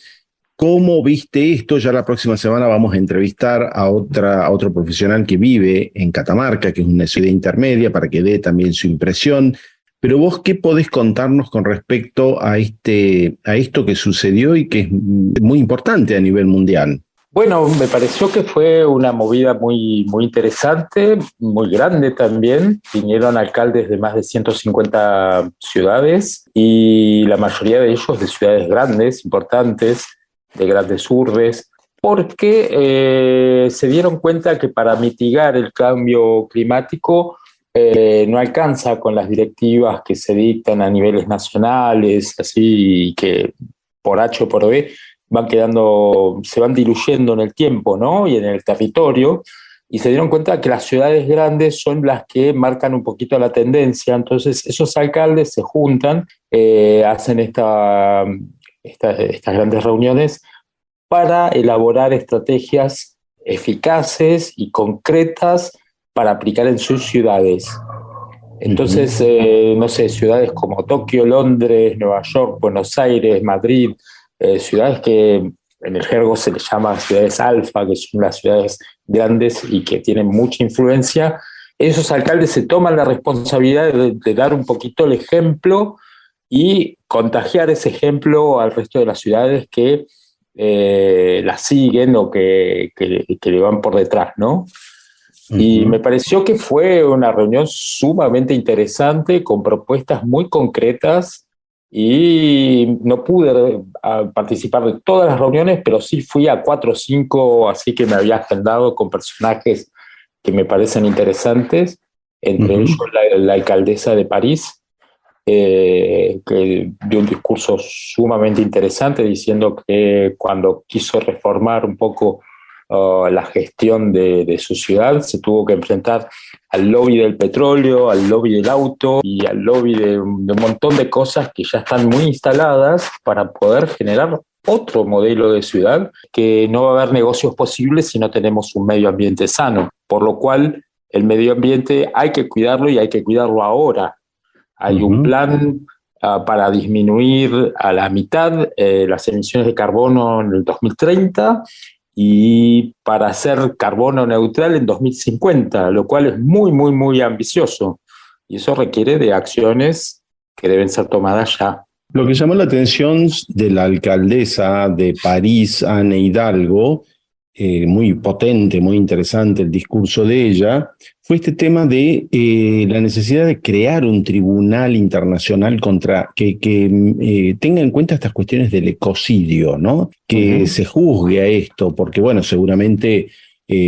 ¿Cómo viste esto? Ya la próxima semana vamos a entrevistar a otro profesional que vive en Catamarca, que es una ciudad intermedia, para que dé también su impresión. Pero vos, ¿qué podés contarnos con respecto a esto que sucedió y que es muy importante a nivel mundial? Bueno, me pareció que fue una movida muy, muy interesante, muy grande también. Vinieron alcaldes de más de 150 ciudades y la mayoría de ellos de ciudades grandes, importantes, de grandes urbes, porque se dieron cuenta que para mitigar el cambio climático no alcanza con las directivas que se dictan a niveles nacionales, así que por H o por B van quedando, se van diluyendo en el tiempo, ¿no? Y en el territorio, y se dieron cuenta que las ciudades grandes son las que marcan un poquito la tendencia. Entonces esos alcaldes se juntan, hacen estas grandes reuniones para elaborar estrategias eficaces y concretas para aplicar en sus ciudades. Entonces, no sé, ciudades como Tokio, Londres, Nueva York, Buenos Aires, Madrid, ciudades que en el jergo se les llama ciudades alfa, que son las ciudades grandes y que tienen mucha influencia. Esos alcaldes se toman la responsabilidad de dar un poquito el ejemplo y contagiar ese ejemplo al resto de las ciudades que la siguen o que le van por detrás, ¿no? Y me pareció que fue una reunión sumamente interesante, con propuestas muy concretas, y no pude participar de todas las reuniones, pero sí fui a 4 o 5, así que me había agendado con personajes que me parecen interesantes, entre ellos la alcaldesa de París, que dio un discurso sumamente interesante diciendo que cuando quiso reformar un poco la gestión de su ciudad, se tuvo que enfrentar al lobby del petróleo, al lobby del auto y al lobby de un montón de cosas que ya están muy instaladas para poder generar otro modelo de ciudad, que no va a haber negocios posibles si no tenemos un medio ambiente sano, por lo cual el medio ambiente hay que cuidarlo y hay que cuidarlo ahora. Hay un plan para disminuir a la mitad las emisiones de carbono en el 2030 y para ser carbono neutral en 2050, lo cual es muy, muy, muy ambicioso. Y eso requiere de acciones que deben ser tomadas ya. Lo que llamó la atención de la alcaldesa de París, Anne Hidalgo, muy potente, muy interesante el discurso de ella, fue este tema de la necesidad de crear un tribunal internacional que tenga en cuenta estas cuestiones del ecocidio, ¿no? Que se juzgue a esto, porque bueno, seguramente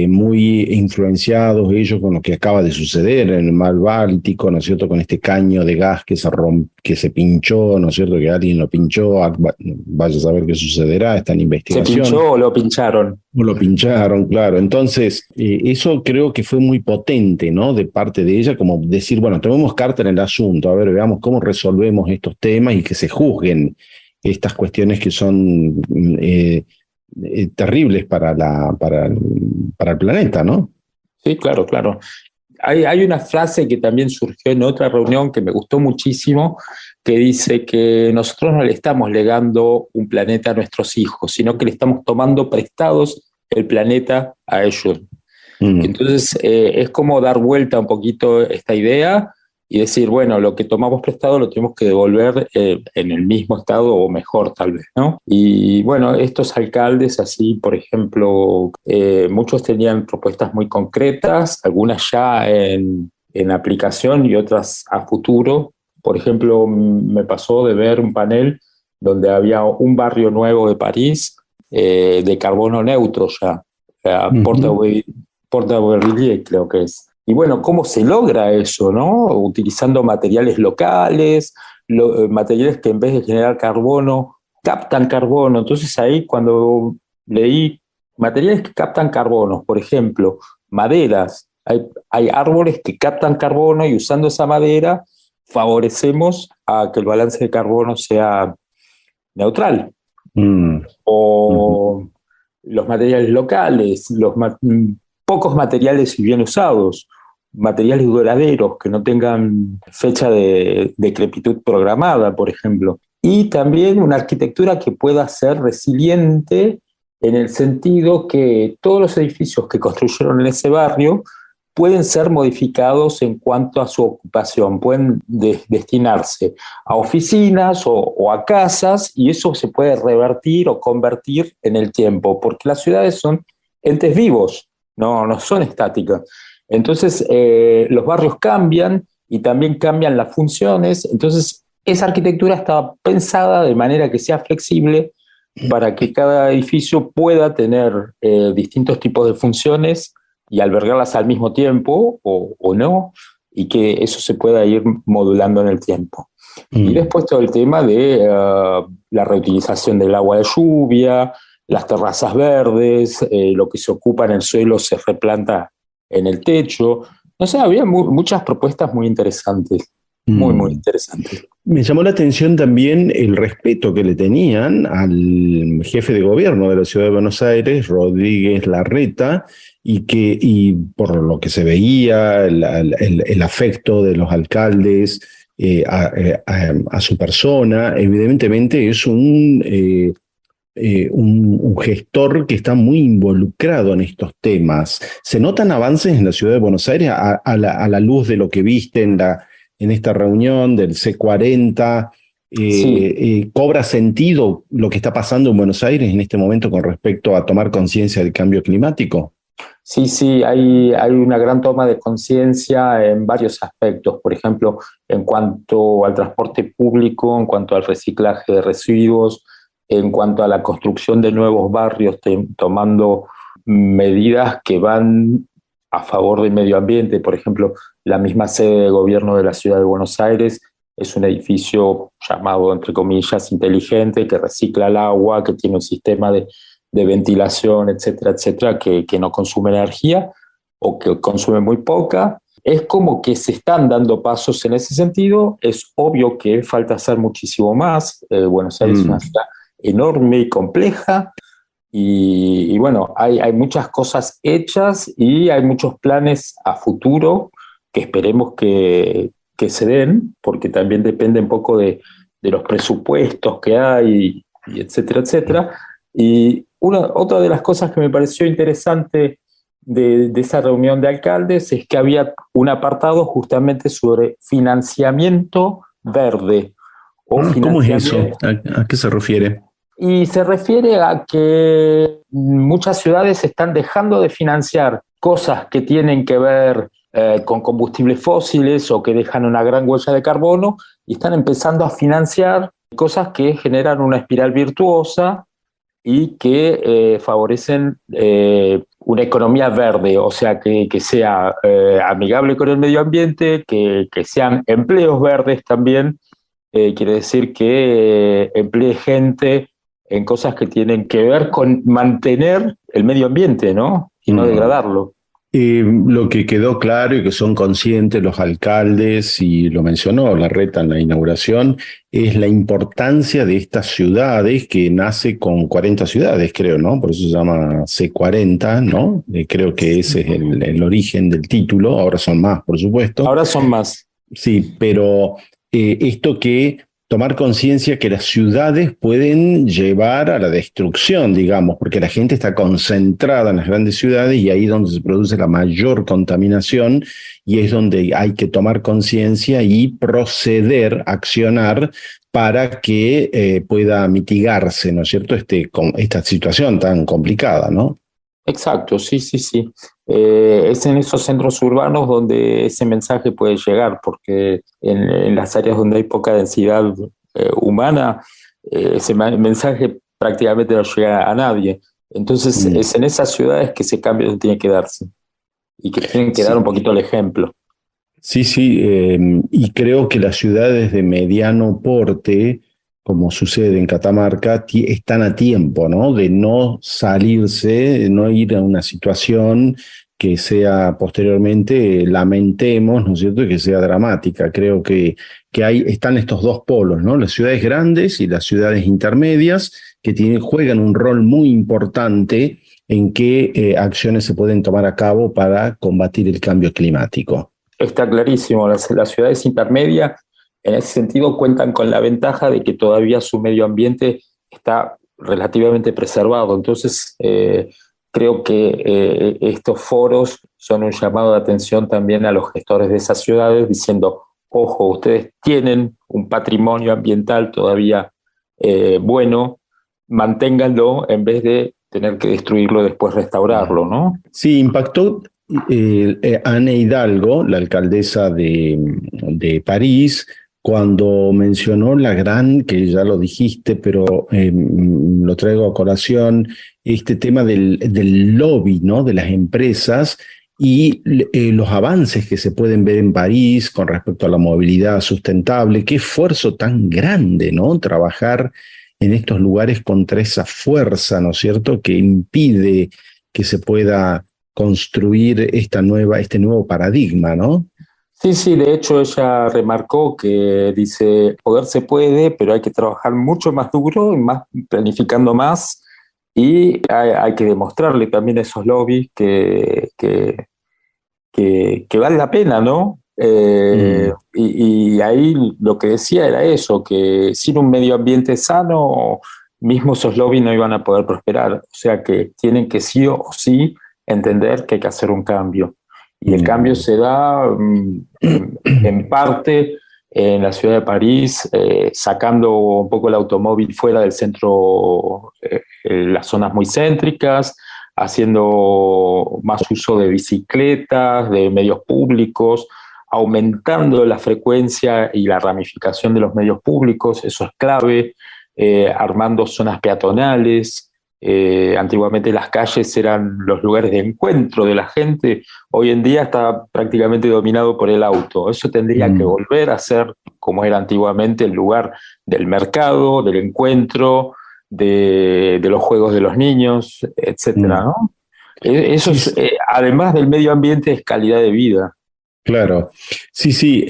muy influenciados ellos con lo que acaba de suceder en el mar Báltico, ¿no es cierto?, con este caño de gas que se pinchó, ¿no es cierto?, que alguien lo pinchó, vaya a saber qué sucederá, está en investigación. ¿Se pinchó o lo pincharon? O lo pincharon, claro. Entonces, eso creo que fue muy potente, ¿no?, de parte de ella, como decir, bueno, tomemos carta en el asunto, a ver, veamos cómo resolvemos estos temas y que se juzguen estas cuestiones que son terribles para el planeta, ¿no? Sí, claro, claro. Hay una frase que también surgió en otra reunión que me gustó muchísimo, que dice que nosotros no le estamos legando un planeta a nuestros hijos, sino que le estamos tomando prestados el planeta a ellos. Entonces, es como dar vuelta un poquito esta idea y decir, bueno, lo que tomamos prestado lo tenemos que devolver en el mismo estado o mejor tal vez, ¿no? Y bueno, estos alcaldes así, por ejemplo, muchos tenían propuestas muy concretas, algunas ya en aplicación y otras a futuro. Por ejemplo, me pasó de ver un panel donde había un barrio nuevo de París de carbono neutro ya, Porte-Aubervilliers creo que es. Y bueno, ¿cómo se logra eso, no? Utilizando materiales locales, materiales que en vez de generar carbono, captan carbono. Entonces ahí cuando leí materiales que captan carbono, por ejemplo, maderas, hay árboles que captan carbono y usando esa madera favorecemos a que el balance de carbono sea neutral. O los materiales locales, pocos materiales y bien usados, materiales duraderos que no tengan fecha de decrepitud programada, por ejemplo. Y también una arquitectura que pueda ser resiliente en el sentido que todos los edificios que construyeron en ese barrio pueden ser modificados en cuanto a su ocupación, pueden destinarse a oficinas o a casas, y eso se puede revertir o convertir en el tiempo, porque las ciudades son entes vivos, no son estáticas. Entonces, los barrios cambian y también cambian las funciones. Entonces, esa arquitectura está pensada de manera que sea flexible para que cada edificio pueda tener distintos tipos de funciones y albergarlas al mismo tiempo o no, y que eso se pueda ir modulando en el tiempo. Y después todo el tema de la reutilización del agua de lluvia, las terrazas verdes, lo que se ocupa en el suelo se replanta en el techo. No sé, había muchas propuestas muy interesantes, muy interesantes. Me llamó la atención también el respeto que le tenían al jefe de gobierno de la ciudad de Buenos Aires, Rodríguez Larreta, y por lo que se veía, el afecto de los alcaldes a su persona. Evidentemente es un gestor que está muy involucrado en estos temas. ¿Se notan avances en la ciudad de Buenos Aires a la luz de lo que viste en esta reunión del C40? Sí. ¿Cobra sentido lo que está pasando en Buenos Aires en este momento con respecto a tomar conciencia del cambio climático? Sí, hay una gran toma de conciencia en varios aspectos. Por ejemplo, en cuanto al transporte público, en cuanto al reciclaje de residuos, en cuanto a la construcción de nuevos barrios, tomando medidas que van a favor del medio ambiente. Por ejemplo, la misma sede de gobierno de la ciudad de Buenos Aires es un edificio llamado, entre comillas, inteligente, que recicla el agua, que tiene un sistema de ventilación, etcétera, que no consume energía o que consume muy poca. Es como que se están dando pasos en ese sentido. Es obvio que falta hacer muchísimo más. Buenos Aires es una ciudad enorme y compleja, y bueno, hay muchas cosas hechas y hay muchos planes a futuro que esperemos que se den, porque también depende un poco de los presupuestos que hay, y etcétera. Y otra de las cosas que me pareció interesante de esa reunión de alcaldes es que había un apartado justamente sobre financiamiento verde. ¿Cómo es eso? ¿A qué se refiere? Y se refiere a que muchas ciudades están dejando de financiar cosas que tienen que ver con combustibles fósiles o que dejan una gran huella de carbono, y están empezando a financiar cosas que generan una espiral virtuosa y que favorecen una economía verde, o sea, que sea amigable con el medio ambiente, que sean empleos verdes también. Quiere decir que emplee gente en cosas que tienen que ver con mantener el medio ambiente, ¿no? Y no degradarlo. Lo que quedó claro y que son conscientes los alcaldes, y lo mencionó Larreta en la inauguración, es la importancia de estas ciudades, que nace con 40 ciudades, creo, ¿no? Por eso se llama C40, ¿no? Creo que ese es el origen del título. Ahora son más, por supuesto. Ahora son más. Sí, pero esto que tomar conciencia que las ciudades pueden llevar a la destrucción, digamos, porque la gente está concentrada en las grandes ciudades y ahí es donde se produce la mayor contaminación, y es donde hay que tomar conciencia y proceder, accionar para que pueda mitigarse, ¿no es cierto?, esta situación tan complicada, ¿no? Exacto, sí. Es en esos centros urbanos donde ese mensaje puede llegar, porque en las áreas donde hay poca densidad humana, ese mensaje prácticamente no llega a nadie. Entonces es en esas ciudades que ese cambio tiene que darse y que tienen que dar un poquito el ejemplo. Sí, y creo que las ciudades de mediano porte, como sucede en Catamarca, están a tiempo, ¿no?, de no salirse, de no ir a una situación que sea posteriormente, lamentemos, ¿no es cierto?, que sea dramática. Creo que están estos dos polos, ¿no?, las ciudades grandes y las ciudades intermedias, que juegan un rol muy importante en qué acciones se pueden tomar a cabo para combatir el cambio climático. Está clarísimo, las ciudades intermedias en ese sentido cuentan con la ventaja de que todavía su medio ambiente está relativamente preservado. Entonces creo que estos foros son un llamado de atención también a los gestores de esas ciudades, diciendo, ojo, ustedes tienen un patrimonio ambiental todavía bueno, manténganlo en vez de tener que destruirlo y después restaurarlo, ¿no? Sí, impactó Anne Hidalgo, la alcaldesa de París, cuando mencionó la gran, que ya lo dijiste, pero lo traigo a colación, este tema del lobby, ¿no?, de las empresas y los avances que se pueden ver en París con respecto a la movilidad sustentable. Qué esfuerzo tan grande, ¿no?, trabajar en estos lugares contra esa fuerza, ¿no es cierto?, que impide que se pueda construir este nuevo paradigma, ¿no? Sí, de hecho ella remarcó que dice, poder se puede, pero hay que trabajar mucho más duro y más planificando más, y hay que demostrarle también a esos lobbies que vale la pena, ¿no? Y ahí lo que decía era eso, que sin un medio ambiente sano, mismo esos lobbies no iban a poder prosperar. O sea que tienen que sí o sí entender que hay que hacer un cambio. Y el cambio se da en parte en la ciudad de París, sacando un poco el automóvil fuera del centro, las zonas muy céntricas, haciendo más uso de bicicletas, de medios públicos, aumentando la frecuencia y la ramificación de los medios públicos, eso es clave, armando zonas peatonales. Antiguamente las calles eran los lugares de encuentro de la gente, hoy en día está prácticamente dominado por el auto. Eso tendría que volver a ser como era antiguamente, el lugar del mercado, del encuentro, de los juegos de los niños, etcétera, ¿no? Eso es, además del medio ambiente, es calidad de vida. Claro, sí,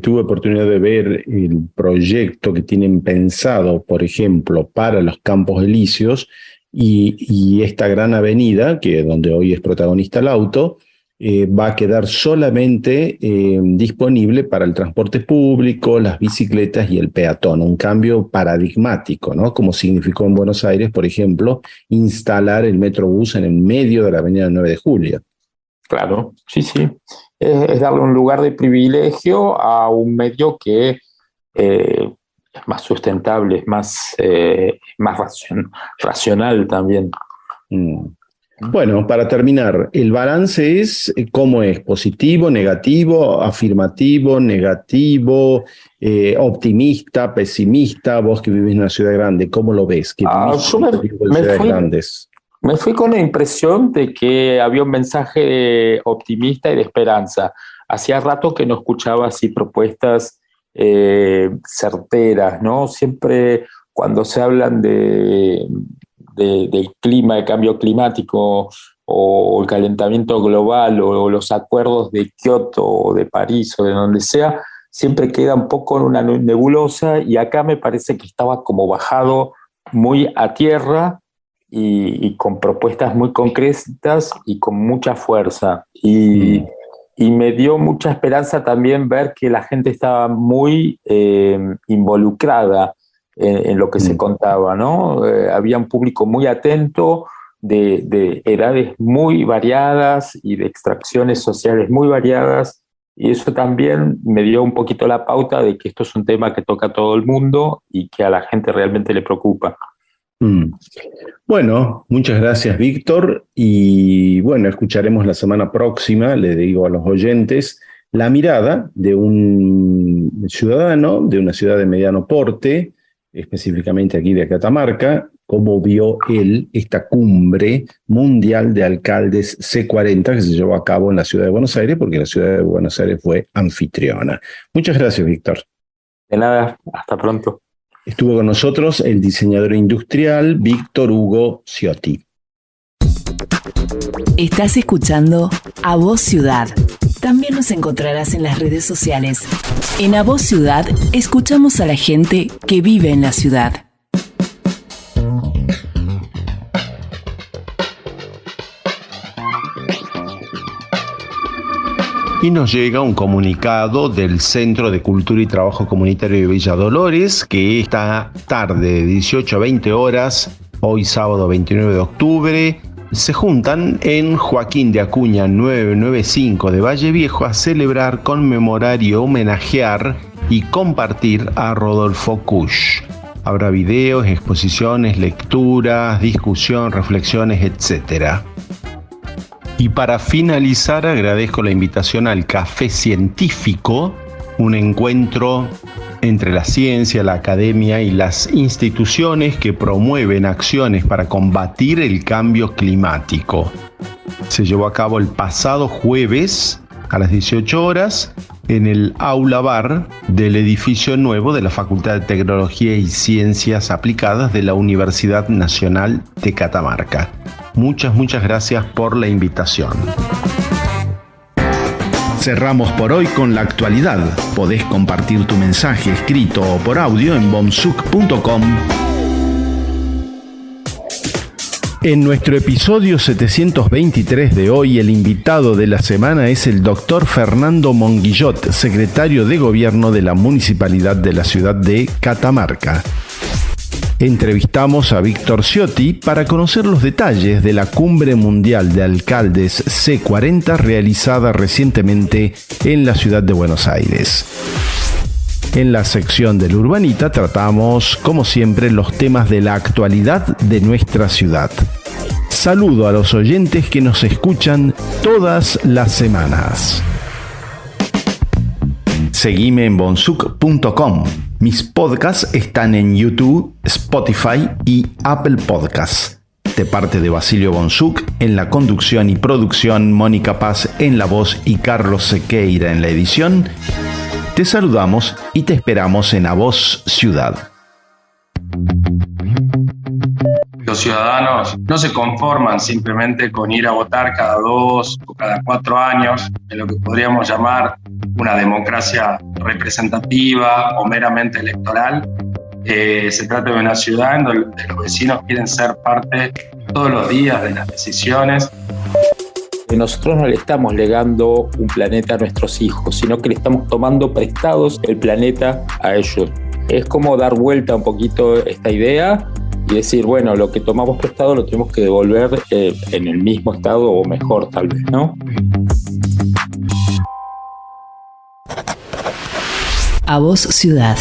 tuve oportunidad de ver el proyecto que tienen pensado, por ejemplo, para los Campos Elíseos y esta gran avenida, que donde hoy es protagonista el auto, va a quedar solamente disponible para el transporte público, las bicicletas y el peatón. Un cambio paradigmático, ¿no? Como significó en Buenos Aires, por ejemplo, instalar el Metrobús en el medio de la avenida 9 de Julio. Claro, sí. Es darle un lugar de privilegio a un medio que es más sustentable, es más racional también. Bueno, para terminar, el balance es, ¿cómo es? ¿Positivo, negativo, afirmativo, negativo, optimista, pesimista? Vos que vivís en una ciudad grande, ¿cómo lo ves? ¿Qué Me fui con la impresión de que había un mensaje optimista y de esperanza. Hacía rato que no escuchaba así propuestas certeras, ¿no? Siempre cuando se hablan del clima, de cambio climático o el calentamiento global o los acuerdos de Kioto o de París o de donde sea, siempre queda un poco en una nebulosa, y acá me parece que estaba como bajado muy a tierra y con propuestas muy concretas y con mucha fuerza. Y me dio mucha esperanza también ver que la gente estaba muy involucrada en lo que se contaba, ¿no? Había un público muy atento, de edades muy variadas y de extracciones sociales muy variadas, y eso también me dio un poquito la pauta de que esto es un tema que toca a todo el mundo y que a la gente realmente le preocupa. Bueno, muchas gracias, Víctor, y bueno, escucharemos la semana próxima, le digo a los oyentes, la mirada de un ciudadano de una ciudad de mediano porte, específicamente aquí de Catamarca, cómo vio él esta cumbre mundial de alcaldes C40 que se llevó a cabo en la ciudad de Buenos Aires, porque la ciudad de Buenos Aires fue anfitriona. Muchas gracias, Víctor. De nada, hasta pronto. Estuvo con nosotros el diseñador industrial Víctor Hugo Ciotti. Estás escuchando A Voz Ciudad. También nos encontrarás en las redes sociales. En A Voz Ciudad escuchamos a la gente que vive en la ciudad. Y nos llega un comunicado del Centro de Cultura y Trabajo Comunitario de Villa Dolores, que esta tarde de 18 a 20 horas, hoy sábado 29 de octubre, se juntan en Joaquín de Acuña 995 de Valle Viejo a celebrar, conmemorar y homenajear y compartir a Rodolfo Kusch. Habrá videos, exposiciones, lecturas, discusión, reflexiones, etc. Y para finalizar, agradezco la invitación al Café Científico, un encuentro entre la ciencia, la academia y las instituciones que promueven acciones para combatir el cambio climático. Se llevó a cabo el pasado jueves a las 18 horas en el aula bar del edificio nuevo de la Facultad de Tecnología y Ciencias Aplicadas de la Universidad Nacional de Catamarca. Muchas gracias por la invitación. Cerramos por hoy con la actualidad. Podés compartir tu mensaje escrito o por audio en bomsuc.com. En nuestro episodio 723 de hoy, el invitado de la semana es el doctor Fernando Monguillot, secretario de Gobierno de la Municipalidad de la ciudad de Catamarca. Entrevistamos a Víctor Ciotti para conocer los detalles de la Cumbre Mundial de Alcaldes C40 realizada recientemente en la ciudad de Buenos Aires. En la sección del Urbanita tratamos, como siempre, los temas de la actualidad de nuestra ciudad. Saludo a los oyentes que nos escuchan todas las semanas. Seguime en bonsuc.com. Mis podcasts están en YouTube, Spotify y Apple Podcasts. De parte de Basilio Bonsuc, en la conducción y producción, Mónica Paz en la voz y Carlos Sequeira en la edición, te saludamos y te esperamos en A Voz Ciudad. Los ciudadanos no se conforman simplemente con ir a votar cada 2 o cada 4 años en lo que podríamos llamar una democracia representativa o meramente electoral. Se trata de una ciudad en donde los vecinos quieren ser parte todos los días de las decisiones. Nosotros no le estamos legando un planeta a nuestros hijos, sino que le estamos tomando prestados el planeta a ellos. Es como dar vuelta un poquito esta idea y decir, bueno, lo que tomamos prestado lo tenemos que devolver en el mismo estado o mejor tal vez, ¿no? A Voz Ciudad.